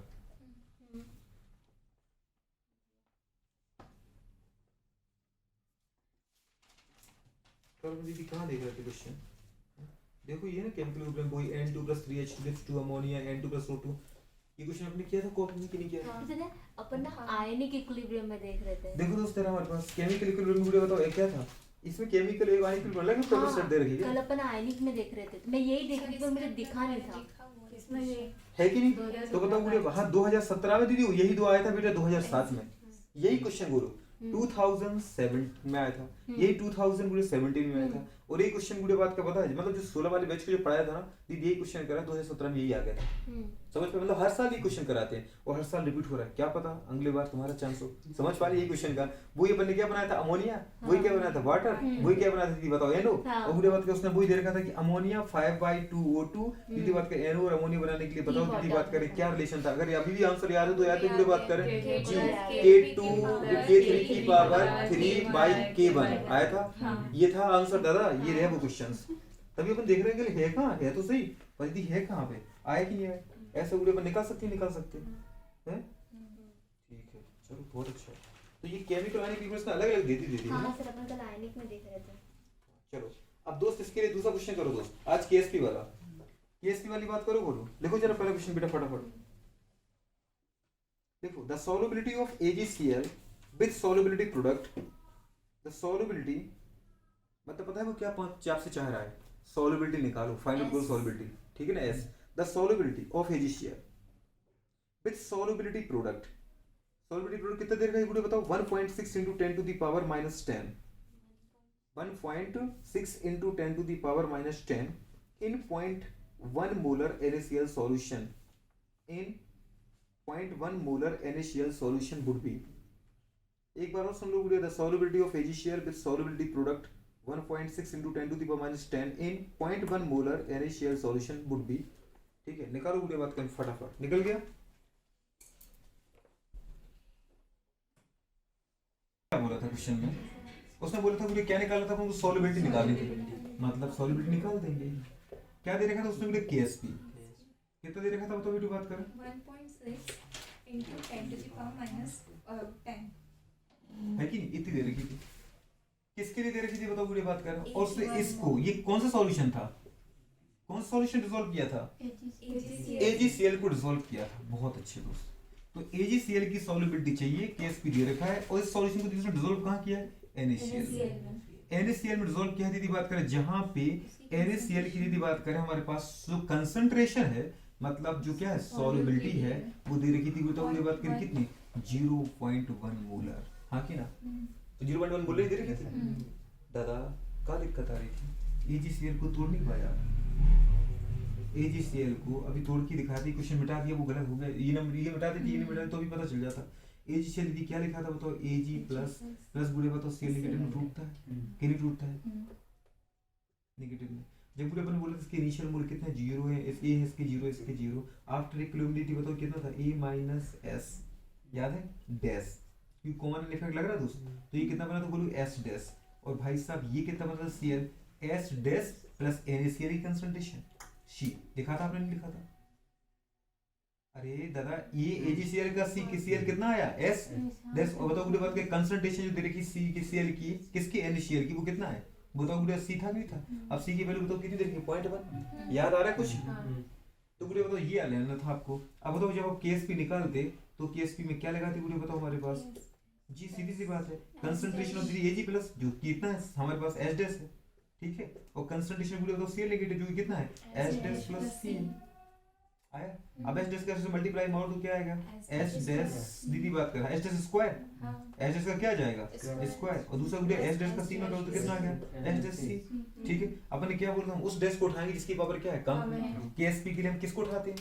कल दीदी कहाँ देख रहे थे क्वेश्चन? देखो ये ना केमिकल इक्विलिब्रियम कोई N2 + 3H2 gives 2 ammonia N2 + O2। ये क्वेश्चन आपने किया था कॉपी में कि नहीं किया था? हाँ, अपन ना आयनिक इक्विलिब्रियम में देख रहे थे। देखो दोस्त तेरा हमारे पास केमिकल इक्विलिब्रियम वीडियो बताओ क्या था? इसमें केमिकल एक आयनिक इक्विलिब्रियम अलग टोटल सेट दे रखी है। कल अपन आयनिक में देख रहे थे तो मैं यही देख रही थी पर मुझे दिखा नहीं था इसमें ये है कि नहीं? तो बताओ मुझे वहां 2017 में दीदी यही दो आया था बेटा 2007 में यही क्वेश्चन बोलो 2007 में आया था, यही 2017 में आया था। और ये क्वेश्चन गुड़े बात का पता है, मतलब जो 16 वाले बैच को जो पढ़ाया था ना दीदी, यही क्वेश्चन करा 2017 में, यही आ गया था। समझ पा, मतलब हर साल ये क्वेश्चन कराते हैं और हर साल रिपीट हो रहा है, क्या पता अगले बार तुम्हारा चांस हो। समझ पा रहे यही क्वेश्चन का, वो ये बंदे क्या बनाया था, अमोनिया, वही क्या बनाया था, वाटर, वही क्या बनाया था दीदी बताओ, एनो। और गुड़े बात का उसने वही दे रखा था कि अमोनिया 5/2O2, दीदी बात का एनो और अमोनिया बनाने के लिए बताओ दीदी बात करें क्या रिलेशन था। अगर अभी भी आंसर याद है तो याद है, गुड़े बात करें जी K2 K3 की पावर 3/K1 आया था, ये था आंसर दादा, ये रहे वो क्वेश्चंस। तभी अपन देख रहे हैं कि है कहाँ है, तो सही पर दीदी है कहाँ पे, आया कि नहीं आया, ऐसा गुड़े अपन निकाल सकते हैं। ठीक है चलो बहुत अच्छा है। तो ये केमिकल आयनिक इक्वेशन अलग अलग देती है। हाँ सर, अपन कल आयनिक में देख रहे थे। चलो अब दोस्त इसके लिए दूसरा क्वेश्चन करो दोस्त, आज केएसपी वाला, केएसपी वाली बात करो, बोलो लिखो जरा पहला क्वेश्चन बेटा फटाफट देखो। The solubility of AgCl with solubility product, the solubility मतलब पता है वो क्या आपसे चाह रहा है, सॉल्युबिलिटी निकालो, फाइंड आउट करो सॉल्युबिलिटी, ठीक है ना। S the solubility of AgCl with solubility product, solubility product कितना देर का है बताओ, 1.6 into 10 to the power minus 10, 1.6 into 10 to the power minus 10 in 0.1 molar NaCl solution, in 0.1 molar NaCl solution would be, एक बार और सुन लो गुड़िया, the solubility of AgCl with solubility product 1.6 into 10 to the power minus 10 in 0.1 molar NaCl solution would be, ठीक है निकालो गुड़िया बात कर फटाफट, निकल गया। क्या बोला था क्वेश्चन में, उसने बोला था मुझे क्या निकालना था, हमको सॉल्युबिलिटी निकालनी थी, मतलब सॉल्युबिलिटी निकाल देंगे। क्या दे रखा था उसने, मुझे केएसपी कितना दे रखा था बताओ बेटी बात करें, 1.6 into 10 to the power minus 10 है कि नहीं, इतनी दे रखी थी, किसके लिए दे रखी थी बताओ बेटी बात करें, और उसने इसको, ये कौन सा सॉल्यूशन था, कौन सा सॉल्यूशन डिसॉल्व किया था, AgCl को डिसॉल्व किया था। बहुत अच्छे दोस्त, तो AgCl की सॉल्युबिलिटी चाहिए, केएसपी दे रखा है, और इस सॉल्यूशन को दूसरा डिसॉल्व कहां किया है, NaCl में डिसॉल्व किया है। दीदी बात करें जहां पे NaCl की दीदी बात करें हमारे पास जो कंसंट्रेशन है, मतलब जो क्या है सॉल्युबिलिटी है, वो दे रखी थी बताओ ये बात करें कितनी, 0.1 मोलर, हाँ कि ना, तो 0.1 मोलर दे रखी थी। दादा क्या दिक्कत आ रही थी, AgCl को तोड़ नहीं पाया, AgCl को अभी तोड़ के दिखा दी, क्वेश्चन मिटा दिया, वो गलत हो गया, ये नंबर ये मिटा देती, ये नहीं मिटा तो भी पता चल जाता। AgCl दीदी क्या लिखा था बताओ, Ag प्लस प्लस बुढ़े बताओ Cl नेगेटिव में टूटता है, कि नहीं टूटता है नेगेटिव में। जब बुढ़े अपन बोला इसके इनिशियल मोल कितना है, 0 है, A है इसके 0, इसके 0, आफ्टर इक्विलिब्रिटी बताओ कितना था, A माइनस S, याद है डैश, क्योंकि कॉमन इफेक्ट लग रहा है दोस्त, तो ये कितना बना तो बोलो S डैश, और भाई साहब ये कितना बना Cl, S dash plus NaCl की कंसंट्रेशन, शी लिखा था आपने, नहीं लिखा था, अरे दादा ये AgCl का Cl कितना आया, S डैश, और बताओ गुड़े बात के कंसंट्रेशन जो दे रखी Cl की, किसकी NaCl की, वो कितना है बताओ गुड़े, C था नहीं था, अब C की वैल्यू बताओ कितनी देखी, 0.1, याद आ रहा है कुछ, तो गुड़े बताओ ये लेना था आपको। अब बताओ जब आप केएसपी निकालते तो केएसपी में क्या लगाते गुड़े बताओ हमारे पास, जी सीधी सी बात है, कंसंट्रेशन ऑफ Ag प्लस जो कितना है हमारे पास S डैश है, ठीक है, और कंसंट्रेशन गुड़े बताओ Cl नेगेटिव जो कितना है S डैश प्लस C आया। अब S डैश का से मल्टीप्लाई मारो तो क्या आएगा, S डैश दीदी बात कर रहा है S dash square, S dash का क्या जाएगा स्क्वायर, और दूसरा गुड़े S डैश का C में करो तो कितना आ गया S डैश C, ठीक है। अपन ने क्या बोला हम उस डैश को उठाएंगे जिसकी पावर क्या है कम, केएसपी के लिए हम किसको उठाते हैं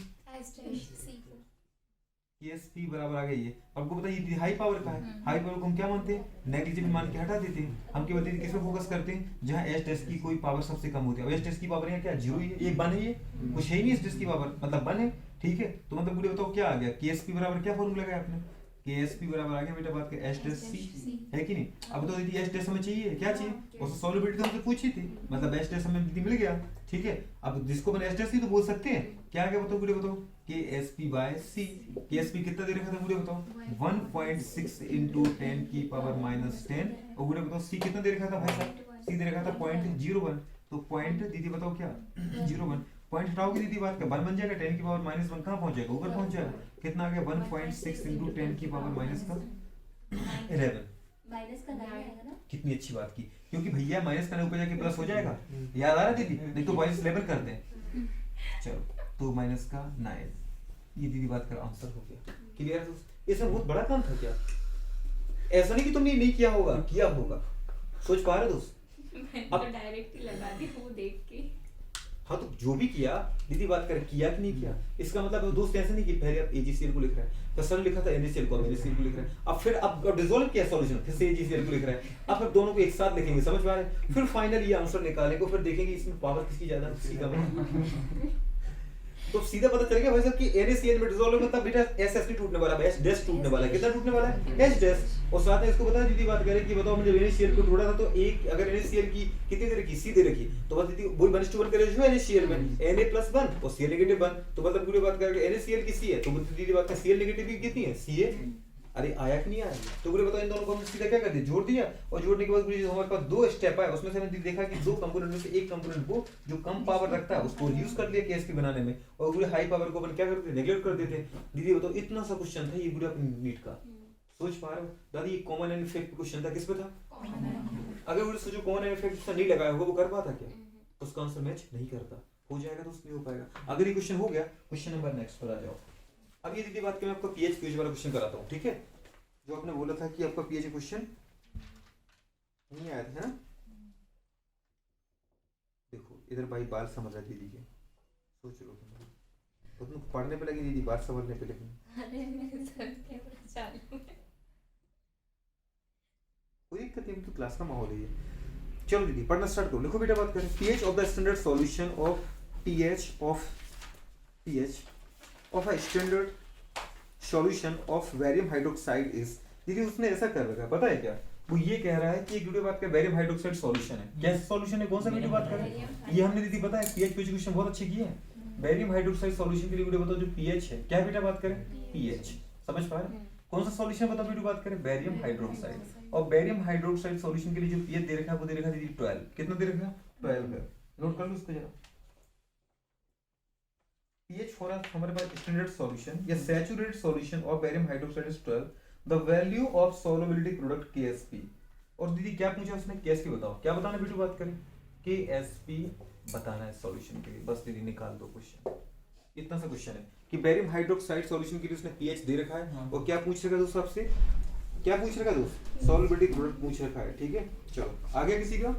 केएसपी बराबर आ गई है। आपको पता है ये हाई पावर का है, हाई पावर को हम क्या मानते हैं नेग्लिजिबल मान के हटा देते हैं, हम केवल किस पे फोकस करते हैं जहां एस टेस्ट की कोई पावर सबसे कम होती है। अब एस टेस्ट की पावर यहाँ क्या 0 ही है, ये 1 है, ये कुछ है ही नहीं एस टेस्ट की पावर मतलब 1 है, ठीक है। तो मतलब पूरे बताओ क्या आ गया केएसपी बराबर क्या फॉर्मूला लगाया आपने, केएसपी बराबर आ गया बेटा बात के एस टेस्ट सी है कि नहीं। अब तो दीदी एस टेस्ट हमें चाहिए, क्या चाहिए और सॉल्युबिलिटी तो हमसे पूछी थी, मतलब एस टेस्ट हमें दीदी मिल गया, ठीक है। अब जिसको मैंने एस टेस्ट ही तो बोल सकते हैं क्या आ गया बताओ पूरे बताओ KSP by C, KSP कितना दे रखा था मुझे बताओ 1.6 into 10 की पावर माइनस 10, और मुझे बताओ C कितना दे रखा था भाई साहब, C दे रखा था 0.01, तो पॉइंट दीदी बताओ क्या 0.1, पॉइंट हटाओगे दीदी बात का 1 बन जाएगा, 10 की पावर माइनस 1 कहाँ पहुंच जाएगा ऊपर पहुंच जाएगा, कितना आ गया 1.6 into 10 की पावर माइनस का 11, माइनस का 9 आएगा ना। कितनी अच्छी बात की, क्योंकि भैया माइनस करने ऊपर जाके प्लस हो जाएगा, याद आ रहा दीदी, नहीं तो माइनस लेवल करते हैं, चलो तो माइनस का 9, ये दीदी बात का आंसर हो गया क्लियर है। ये सब बहुत बड़ा काम था क्या, ऐसा नहीं कि तुमने नहीं किया होगा, किया होगा, सोच पा रहे दोस्त मैंने अब- तो डायरेक्ट ही लगा दी वो देख के। हाँ तो जो भी किया दीदी बात करें किया कि नहीं किया, इसका मतलब दोस्त ऐसे नहीं कि पहले आप एजीसीएल को लिख रहा है तो सर लिखा था एनएसीएल को, एनएसीएल को लिख रहा है, अब फिर अब डिसॉल्व किया सॉल्यूशन, फिर से एजीसीएल को लिख रहा है, अब फिर दोनों को एक साथ लिखेंगे, समझ पा रहे हैं, फिर फाइनल ये आंसर निकालेंगे, फिर देखेंगे इसमें पावर किसकी ज्यादा किसकी कम है। तो सीधा पता चल गया भाई साहब कि एनएसीएल में डिसॉल्व मतलब बेटा एसएस नहीं टूटने वाला, एस डैश टूटने वाला है, कितना टूटने वाला है एस डैश। और साथ में इसको बता दीदी बात करें कि बताओ मैंने एनएसीएल को तोड़ा था तो एक अगर एनएसीएल की कितनी दे रखी सी दे रखी तो बस दीदी वही 1:1 का रेशियो है एनएसीएल में Na+1 और Cl -1 तो मतलब पूरी बात करें एनएसीएल की सी है तो दीदी बात का Cl नेगेटिव की कितनी है Ca। अरे आया कि नहीं आया, तो पूरे बताओ इन दोनों को हमने सीधा क्या कर दिया जोड़ दिया, और जोड़ने के बाद पूरी जो हमारे पास दो स्टेप है उसमें से हमने देखा कि दो कंपोनेंट में से एक कंपोनेंट वो जो कम पावर रखता है उसको यूज कर लिया केएसपी बनाने में, और पूरे हाई पावर को अपन क्या करते थे नेगलेक्ट कर देते। दीदी बताओ इतना सा क्वेश्चन था ये पूरा नीट का, सोच पा रहे हो दादी ये कॉमन एंड इफेक्ट क्वेश्चन था, किस पे था, अगर वो सोचो कॉमन एंड इफेक्ट नहीं लगाया होगा वो कर पाता क्या, उसका आंसर मैच नहीं करता, हो जाएगा तो उसमें हो पाएगा। अगर ये क्वेश्चन हो गया क्वेश्चन नंबर नेक्स्ट पर आ जाओ। अब ये दीदी बात करें आपको पीएच क्यूज वाला क्वेश्चन कराता हूँ, ठीक है, जो आपने बोला था कि आपका पीएच क्वेश्चन नहीं आया था ना, देखो इधर भाई बाल समझ रहा दीदी के, सोच लो तो तुम पढ़ने पे लगी दीदी बात समझने पे लगी, अरे मेरे सर कैमरा चालू है। कोई दिक्कत नहीं, तो क्लास का माहौल है ये। चलो दीदी पढ़ना स्टार्ट करो, लिखो बेटा बात करें pH of the standard solution of pH of a standard solution of barium hydroxide is. दीदी उसने ऐसा कर रखा है पता है क्या, वो ये कह रहा है कि एक वीडियो बात का बैरियम हाइड्रोक्साइड सॉल्यूशन है, कैसा सॉल्यूशन है, कौन सा वीडियो बात कर रहे हैं, ये हमने दीदी पता है पीएच पे क्वेश्चन बहुत अच्छे किए हैं, बैरियम हाइड्रोक्साइड सॉल्यूशन के लिए वीडियो बताओ जो पीएच है, क्या बेटा बात करें पीएच, समझ पा रहे हैं, कौन सा सॉल्यूशन बताओ वीडियो बात करें बैरियम हाइड्रोक्साइड, और बैरियम हाइड्रोक्साइड सॉल्यूशन के लिए जो पीएच दे रखा है वो दे रखा है दीदी 12, कितना दे रखा है 12 है, नोट कर लो इसको जरा। pH for a हमारे पास स्टैंडर्ड सॉल्यूशन या saturated solution of barium hydroxide is 12, the value of solubility product KSP। और दीदी क्या पूछा उसने KSP बताओ, क्या बताना बेटू बात करें KSP बताना है सॉल्यूशन के लिए, बस दीदी निकाल दो क्वेश्चन, इतना सा क्वेश्चन है कि बैरियम हाइड्रोक्साइड सॉल्यूशन के लिए उसने pH दे रखा है और क्या पूछ रखा है दोस्त आपसे, क्या पूछ रखा है दोस्त सॉल्युबिलिटी प्रोडक्ट पूछ रखा है, ठीक है। चलो आगे किसी का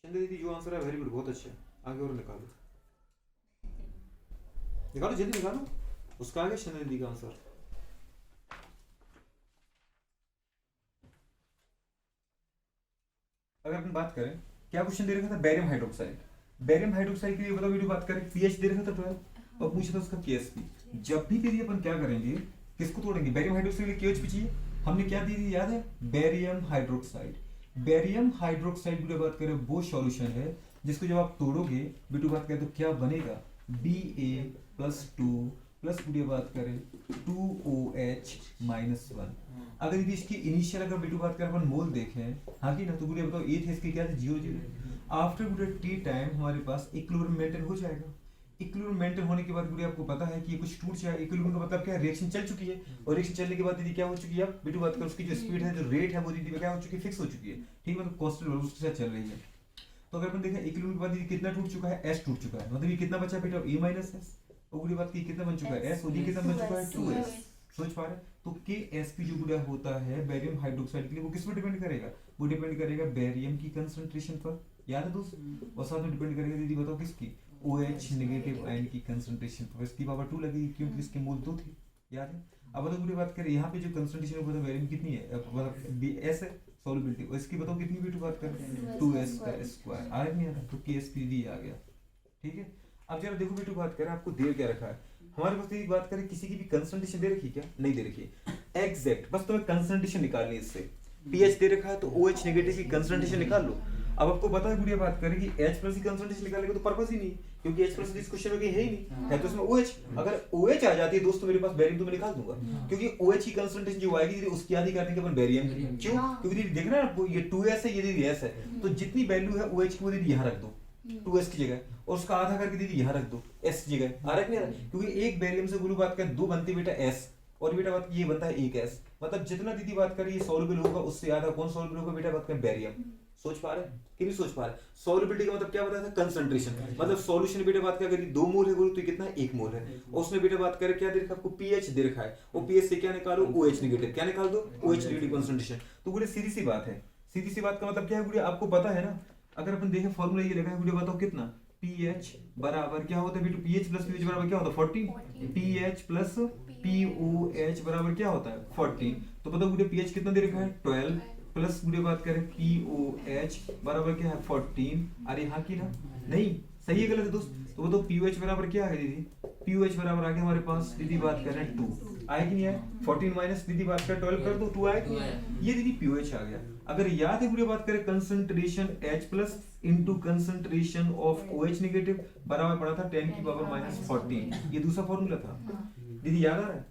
दीदी जो आंसर है वेरी गुड बहुत अच्छा है, आगे और निकालो निकालो जल्दी निकालो, उसका आगे शनल दी का आंसर। अगर अपन बात करें क्या क्वेश्चन दे रखा था बैरियम हाइड्रोक्साइड, बैरियम हाइड्रोक्साइड के लिए बताओ वीडियो बात करें पीएच दे रखा था 12 और पूछा था उसका केएसपी। जब भी दीदी अपन क्या करेंगे किसको तोड़ेंगे, बैरियम हाइड्रोक्साइड के लिए केएचपी चाहिए, हमने क्या दी थी याद है barium hydroxide, barium hydroxide video बात करें वो सॉल्यूशन है जिसको जब आप तोड़ोगे वीडियो बात करें तो क्या बनेगा Ba+2 प्लस वीडियो बात करें 2OH-1। अगर यदि इसकी इनिशियल अगर वीडियो बात करें अपन मोल देखें हाँ की ना तो वीडियो बताओ ए थे इसके क्या थे 0 आफ्टर वीडियो टी टाइम हमारे पास इक्विलिब्रियम मेंटेन हो जाएगा, इक्विलिब्रियम मेंटेन होने के बाद वीडियो आपको पता है कि ये कुछ टूट जाए, इक्विलिब्रियम का मतलब क्या है रिएक्शन चल चुकी है, और रिएक्शन चलने के बाद दीदी क्या हो चुकी है अब वीडियो बात करें उसकी जो स्पीड है जो रेट है वो दीदी क्या हो चुकी है फिक्स हो चुकी है, ठीक है, मतलब कांस्टेंट वैल्यू उसके साथ चल रही है। तो अगर अपन देखें इक्विलिब्रियम के बाद ये कितना टूट चुका है S टूट चुका है, मतलब ये कितना बचा बेटा A-S, और पूरी बात की कितना बन चुका है S, और ये कितना बन चुका है 2S, सोच पा रहे हैं। तो KSP जो गुड़ा होता है बैरियम हाइड्रोक्साइड के लिए वो किस पर डिपेंड करेगा, वो डिपेंड करेगा बैरियम की कंसंट्रेशन पर, याद है दोस्त, और साथ में डिपेंड करेगा दीदी बताओ किसकी OH नेगेटिव आयन की कंसंट्रेशन पर, इसकी पावर 2 लगेगी क्योंकि इसके मोल 2 थे, याद है। अब बताओ पूरी बात करें यहाँ पे जो कंसंट्रेशन होता है बैरियम कितनी है मतलब S है सॉल्युबिलिटी, और इसकी बताओ कितनी भी बात करें 2S का स्क्वायर, आ नहीं आ रहा तो KSPD आ गया, ठीक है। अब जरा देखो बेटू बात करें आपको दे क्या रखा है, हमारे पास ये बात करें किसी की भी कंसंट्रेशन दे रखी क्या, नहीं दे रखी है एग्जैक्ट, बस तुम्हें कंसंट्रेशन निकालनी है इससे, पीएच दे रखा है तो OH नेगेटिव की कंसंट्रेशन निकाल लो। अब आपको पता है गुड़िया बात करें कि H+ की कंसंट्रेशन निकालने का तो पर्पस ही नहीं, क्योंकि H+ इस क्वेश्चन में कहीं है ही नहीं, है तो इसमें OH, अगर OH आ जाती है दोस्तों मेरे पास बैरियम तो मैं निकाल दूंगा, क्योंकि OH की कंसंट्रेशन जो आएगी उसकी आधी कर देंगे अपन बैरियम की, क्यों, क्योंकि देख रहे हैं ना ये 2S है ये दीदी S है, तो जितनी वैल्यू है OH की वो दीदी यहाँ रख दो 2S की जगह, और उसका आधा करके दीदी यहाँ रख दो S की जगह, आ रहा है नहीं आ रहा, क्योंकि एक बैरियम से गुरु बात करें 2 बनती बेटा S, और बेटा बात ये बनता है 1S, मतलब जितना दीदी बात करें ये सॉल्युबल होगा उससे आधा कौन सॉल्युबल होगा बेटा बात करें बैरियम, सोच पा रहे हैं कि नहीं सोच पा रहे? सॉल्युबिलिटी का मतलब क्या बताया था? कंसंट्रेशन। मतलब सॉल्यूशन बेटा बात क्या करी, 2 मोल है बोलो तो कितना है, 1 मोल है। और उसने बेटा बात करे क्या दे रखा आपको, पीएच दे रखा है, और पीएच से क्या निकालो, OH नेगेटिव। क्या निकाल दो, OH नेगेटिव कंसंट्रेशन। तो गुड़े सीधी सी बात है, सीधी सी बात का मतलब क्या है गुड़े, आपको पता है ना, अगर अपन देखें फॉर्मूला ये लिखा है गुड़े, बताओ कितना, pH बराबर क्या होता है बेटा, pH प्लस pH बराबर क्या होता है, 14। pH प्लस POH बराबर क्या होता है, 14। तो बताओ गुड़े pH कितना दे रखा है, 12 प्लस गुड़े बात करें POH बराबर क्या है, 14। अरे हाँ की ना, नहीं सही है गलत है दोस्त? तो बताओ POH बराबर क्या आ गया दीदी, POH बराबर आ गया हमारे पास दीदी बात करें 2। आए कि नहीं आए? 14 माइनस दीदी बात करें 12 कर दो, 2 आए। ये दीदी POH आ गया। अगर याद है गुड़े बात करें concentration H plus into concentration of OH negative बराबर पड़ा था 10 की पावर माइनस 14। ये दूसरा फॉर्मूला था दीदी, याद आ रहा है?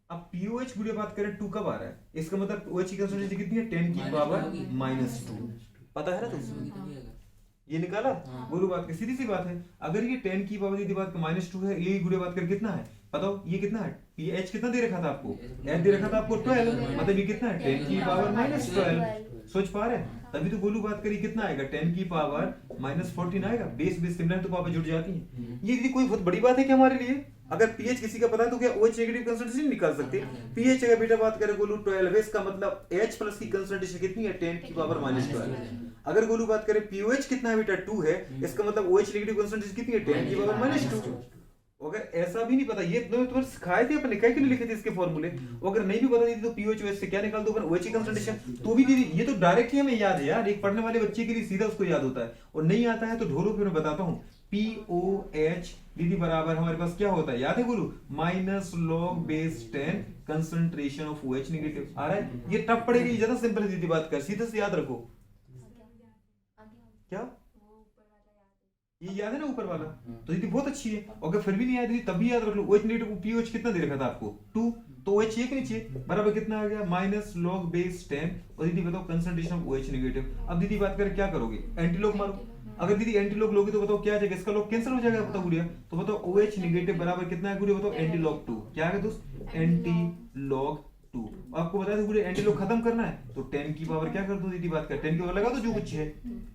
अब POH गुड़े बात करें 2 कब आ रहा है, इसका मतलब OH की कंसंट्रेशन कितनी है, 10 की पावर माइनस 2। पता है ना तुमसे, ये निकाला? बोलो बात कर, सीधी सी बात है। अगर ये 10 की पावर दीदी बात माइनस 2 है, ये गुड़े बात कर कितना है बताओ, ये कितना है, pH कितना दे रखा था आपको, H दे रखा था आपको 12, मतलब ये कितना है, 10 की पावर माइनस 12। सोच पा रहे हैं? तभी तो गोलू बात करी कितना आएगा, 10 की पावर माइनस 14 आएगा। बेस बेस सिमिलर तो पावर जुड़ जाती है। ये दीदी कोई बहुत बड़ी बात है क्या हमारे लिए? अगर पीएच किसी का पता है तो क्या OH नेगेटिव कंसंट्रेशन निकाल सकते हैं? पीएच अगर बेटा बात करें गोलू 12 है, इसका मतलब H प्लस की कंसंट्रेशन कितनी है, 10 की पावर माइनस 12। अगर गोलू बात करें POH कितना है बेटा 2 है, इसका मतलब OH नेगेटिव कंसंट्रेशन कितनी है, 10 की पावर माइनस 2। अगर ऐसा भी नहीं पता, ये तुम्हें सिखाए थे अपने, कई के लिए लिखे थे इसके फॉर्मूले। अगर नहीं भी पता दीदी तो POH OH से क्या निकाल दो, OH की कंसंट्रेशन। तो भी दीदी ये तो डायरेक्ट ही हमें याद है यार, एक पढ़ने वाले बच्चे के लिए सीधा उसको याद होता है। और नहीं आता है तो ढोलो, फिर मैं बताता हूँ। POH दीदी बराबर हमारे पास क्या होता है, याद है बोलू, minus log base 10 concentration of OH negative. आ रहा है? ये टफ पड़ेगा, ये ज्यादा सिंपल है दीदी बात कर, सीधे से याद रखो। क्या ये याद है ना ऊपर वाला? तो दीदी बहुत अच्छी है। अगर फिर भी नहीं याद दीदी तब भी याद रख लो, OH नेगेटिव POH कितना दे रखा था आपको, 2। तो OH एक नीचे बराबर कितना आ गया, माइनस लॉग बेस 10। और दीदी बताओ कंसंट्रेशन ऑफ OH नेगेटिव। अब दीदी बात करें क्या करोगे, एंटी लॉग मारो। अगर दीदी एंटी लॉग लोगे तो बताओ क्या आ जाएगा, इसका लॉग कैंसिल हो जाएगा, बताओ गुड़िया। तो बताओ OH नेगेटिव बराबर कितना है गुड़िया, बताओ एंटी लॉग 2। क्या आ गया दोस्त, एंटी लॉग 2। आपको बता दो गुड़िया एंटी लॉग खत्म करना है तो 10 की पावर क्या कर दो दीदी बात कर, 10 की पावर लगा दो जो कुछ है।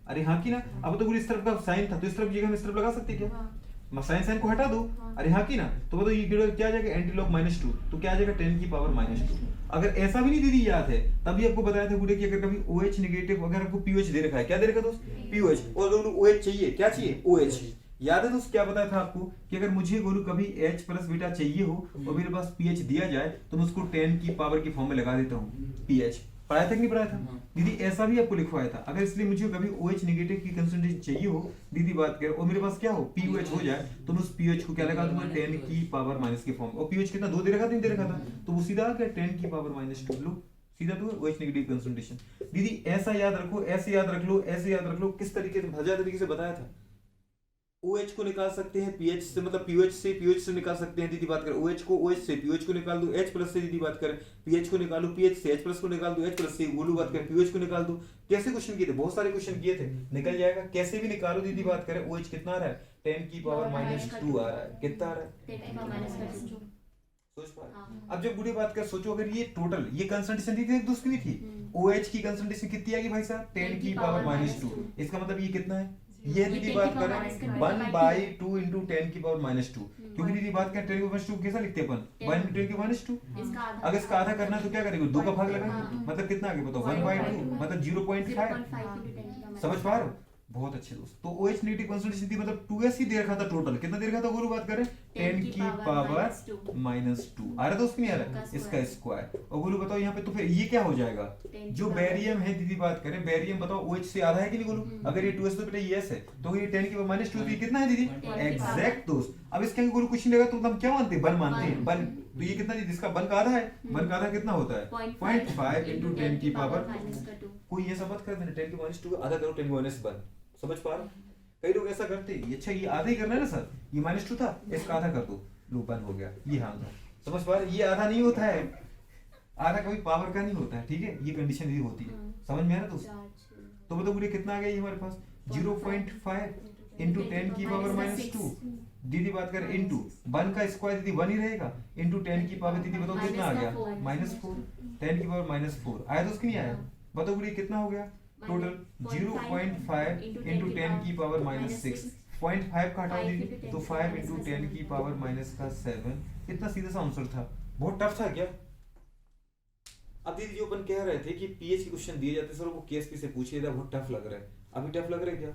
अरे हाँ की ना? अब तो गुड़िया इस तरफ का साइन था तो इस तरफ जगह हम इस तरफ लगा सकते हैं क्या, साइन को हटा दो। अरे हाँ की ना? तो बताओ ये क्या आ जाएगा, एंटी लॉग माइनस 2, तो क्या आ जाएगा 10 की पावर माइनस 2। अगर ऐसा भी नहीं दीदी याद है तभी आपको बताया था गुड़िया कि अगर कभी OH नेगेटिव अगर आपको POH दे रखा है, क्या दे रखा दोस्त, POH, और अगर OH चाहिए, क्या चाहिए, OH। याद है दोस्त क्या बताया था आपको कि अगर मुझे गोलू कभी H प्लस बेटा चाहिए हो और मेरे पास pH दिया जाए तो मैं उसको 10 की पावर की फॉर्म में लगा देता हूँ pH। पढ़ाया था कि नहीं पढ़ाया था दीदी? ऐसा भी आपको लिखवाया था। अगर इसलिए मुझे कभी OH नेगेटिव की कंसंट्रेशन चाहिए हो दीदी बात करें और मेरे पास क्या हो POH हो जाए तो मैं उस POH को क्या लगा दूंगा, 10 की पावर माइनस की फॉर्म। और POH कितना 2 दे रखा था, 3 दे रखा था, तो वो सीधा आ गया 10 की पावर माइनस 2। लो सीधा तो OH नेगेटिव कंसंट्रेशन। दीदी ऐसा याद रखो, ऐसे याद रख लो, ऐसे याद रख लो। किस तरीके से, हजार तरीके से बताया था। OH को निकाल सकते हैं PH से, मतलब POH से निकाल सकते हैं दीदी बात करें। OH को OH से, POH को निकाल दो, H प्लस से दीदी बात करें, PH को निकालो, PH से H प्लस को निकाल दो, H प्लस से गोलू बात करें POH को निकाल दो। कैसे क्वेश्चन किए थे, बहुत सारे क्वेश्चन किए थे, निकल जाएगा। कैसे भी निकालो दीदी बात करें। OH कितना आ रहा है, 10 की पावर माइनस 2 आ रहा है। कितना आ रहा है, सोच पा। अब जब बुरी बात कर सोचो, अगर ये टोटल ये कंसंट्रेशन थी एक दूसरी थी, OH की कंसंट्रेशन कितनी आ गई भाई साहब, 10 की पावर माइनस 2। इसका मतलब ये कितना है, ये दीदी बात करें 1/2 इंटू 10 की पावर माइनस 2। क्योंकि दीदी बात करें 10 की पावर 2 कैसा लिखते हैं अपन, 1 इंटू 10 की माइनस 2। अगर इसका आधा करना है तो क्या करेंगे, 2 का भाग लगाएंगे, मतलब कितना आ गया बताओ, 1/2 मतलब 0.5। समझ पा रहे हो? बहुत अच्छे दोस्त। तो OH नेगेटिव कंसंट्रेशन थी मतलब 2s ही दे रखा था टोटल। कितना दे रखा था गोलू बात करें, 10 की पावर माइनस 2। आ रहा था उसकी नहीं आ रहा, इसका स्क्वायर। और गोलू बताओ यहाँ पे तो फिर ये क्या हो जाएगा, जो बेरियम है दीदी बात करें, बेरियम बताओ OH से आधा है कि नहीं गोलू? अगर ये 2s तो बेटा ये s है, तो ये 10 की पावर माइनस 2 कितना है दीदी, एग्जैक्ट दोस्त। अब इसके आगे गोलू कुछ नहीं लगा तो हम क्या मानते हैं, बल मानते हैं, बल। तो ये कितना दीदी, इसका बल का आधा है, बल का आधा कितना होता है 0.5 इंटू 10 की पावर। कोई ये समझ कर देना 10 की माइनस 2 आधा करो 10 की माइनस 1। समझ पा रहे? कई लोग ऐसा करते हैं, अच्छा ये आधा ही करना है ना सर, ये माइनस 2 था, इसका आधा कर दो, लो 1 हो गया। ये हाँ था, समझ पा रहे? ये आधा नहीं होता है, आधा कभी पावर का नहीं होता है, ठीक है? ये कंडीशन ये होती है, समझ में आ रहा दोस्त? तो बताओ कितना आ गया ये हमारे पास, 0.5 इंटू 10 की पावर माइनस 2 दीदी बात करें, इंटू 1 का स्क्वायर दीदी 1 ही रहेगा, इंटू 10 की पावर दीदी बताओ कितना आ गया, -4। 10 की पावर -4 आया तो उसकी नहीं आया, बताओ कितना हो गया, टोटल 0.5 इंटू 10 की पावर माइनस 6, 0.5 का हटाओ दीदी तो 5 इंटू 10 की पावर माइनस का 7। इतना सीधा सा आंसर था, बहुत टफ था क्या? अब दीदी जो अपन कह रहे थे कि पीएच के क्वेश्चन दिए जाते सर वो केएसपी से पूछिए था, बहुत टफ लग रहा है, अभी टफ लग रहा है क्या?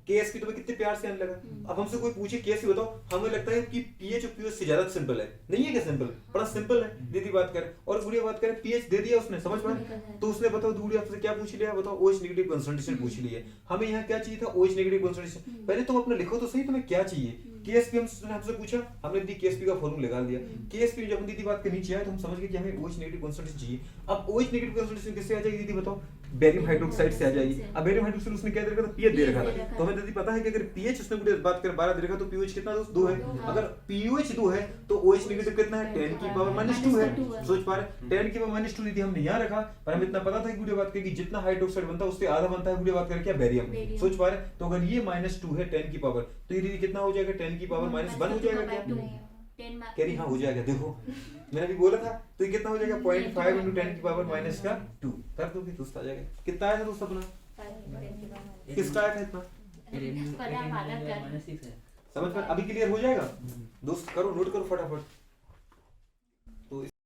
केएसपी तो कितने प्यार से आने लगा। अब हमसे कोई पूछे केएसपी बताओ, हमें लगता है कि पीएच और पीओएच से ज्यादा सिंपल है, नहीं है क्या? सिंपल, बड़ा सिंपल है। दीदी बात करें और गुड़िया बात करें, पीएच दे दिया उसने, समझ पाए? तो उसने बताओ गुड़िया आपसे क्या पूछ लिया, बताओ ओएच नेगेटिव कंसंट्रेशन पूछ लिया। हमें यहाँ क्या चाहिए था? O H negative concentration. पहले तुम अपना लिखो तो सही, तुम्हें क्या चाहिए? केएसपी हमसे पूछा, हमने दीदी केएसपी का फॉर्मूला लगा दिया। केएसपी जब हम दीदी बात के नीचे आए तो हम समझ गए कि हमें ओएच नेगेटिव कंसंट्रेशन चाहिए। अब ओएच नेगेटिव कंसंट्रेशन किससे आ जाएगी दीदी बताओ? बेरियम हाइड्रोक्साइड से आ जाएगी। अब बेरियम हाइड्रोक्साइड उसने क्या दे रखा था? पीएच दे रखा था। तो हमें दीदी पता है कि अगर पीएच उसने पूरी बात कर 12 दे रखा तो पीओएच कितना दोस्त? 2 है। अगर पीओएच 2 है तो ओएच नेगेटिव कितना है? 10 की पावर माइनस 2 है। सोच पा रहे? 10 की पावर माइनस 2 दीदी हमने यहाँ रखा, पर हमें इतना पता था कि पूरी बात करें कि जितना हाइड्रोक्साइड बनता है उससे आधा बनता है पूरी बात करें क्या? बेरियम। सोच पा रहे? तो अगर ये माइनस 2 है 10 की पावर, तो ये दीदी कितना हो जाएगा? 10 की पावर माइनस 1 हो जाएगा क्या? कह रही हाँ हो जाएगा, देखो मैंने भी बोला था। तो ये कितना हो जाएगा? 0.5 इंटू 10 की पावर माइनस का 2 कर दोगे तो आ जाएगा। कितना आया था दोस्त अपना? किसका आया था इतना? -6 है। समझ में? अभी क्लियर हो जाएगा दोस्त? करो, नोट करो फटाफट।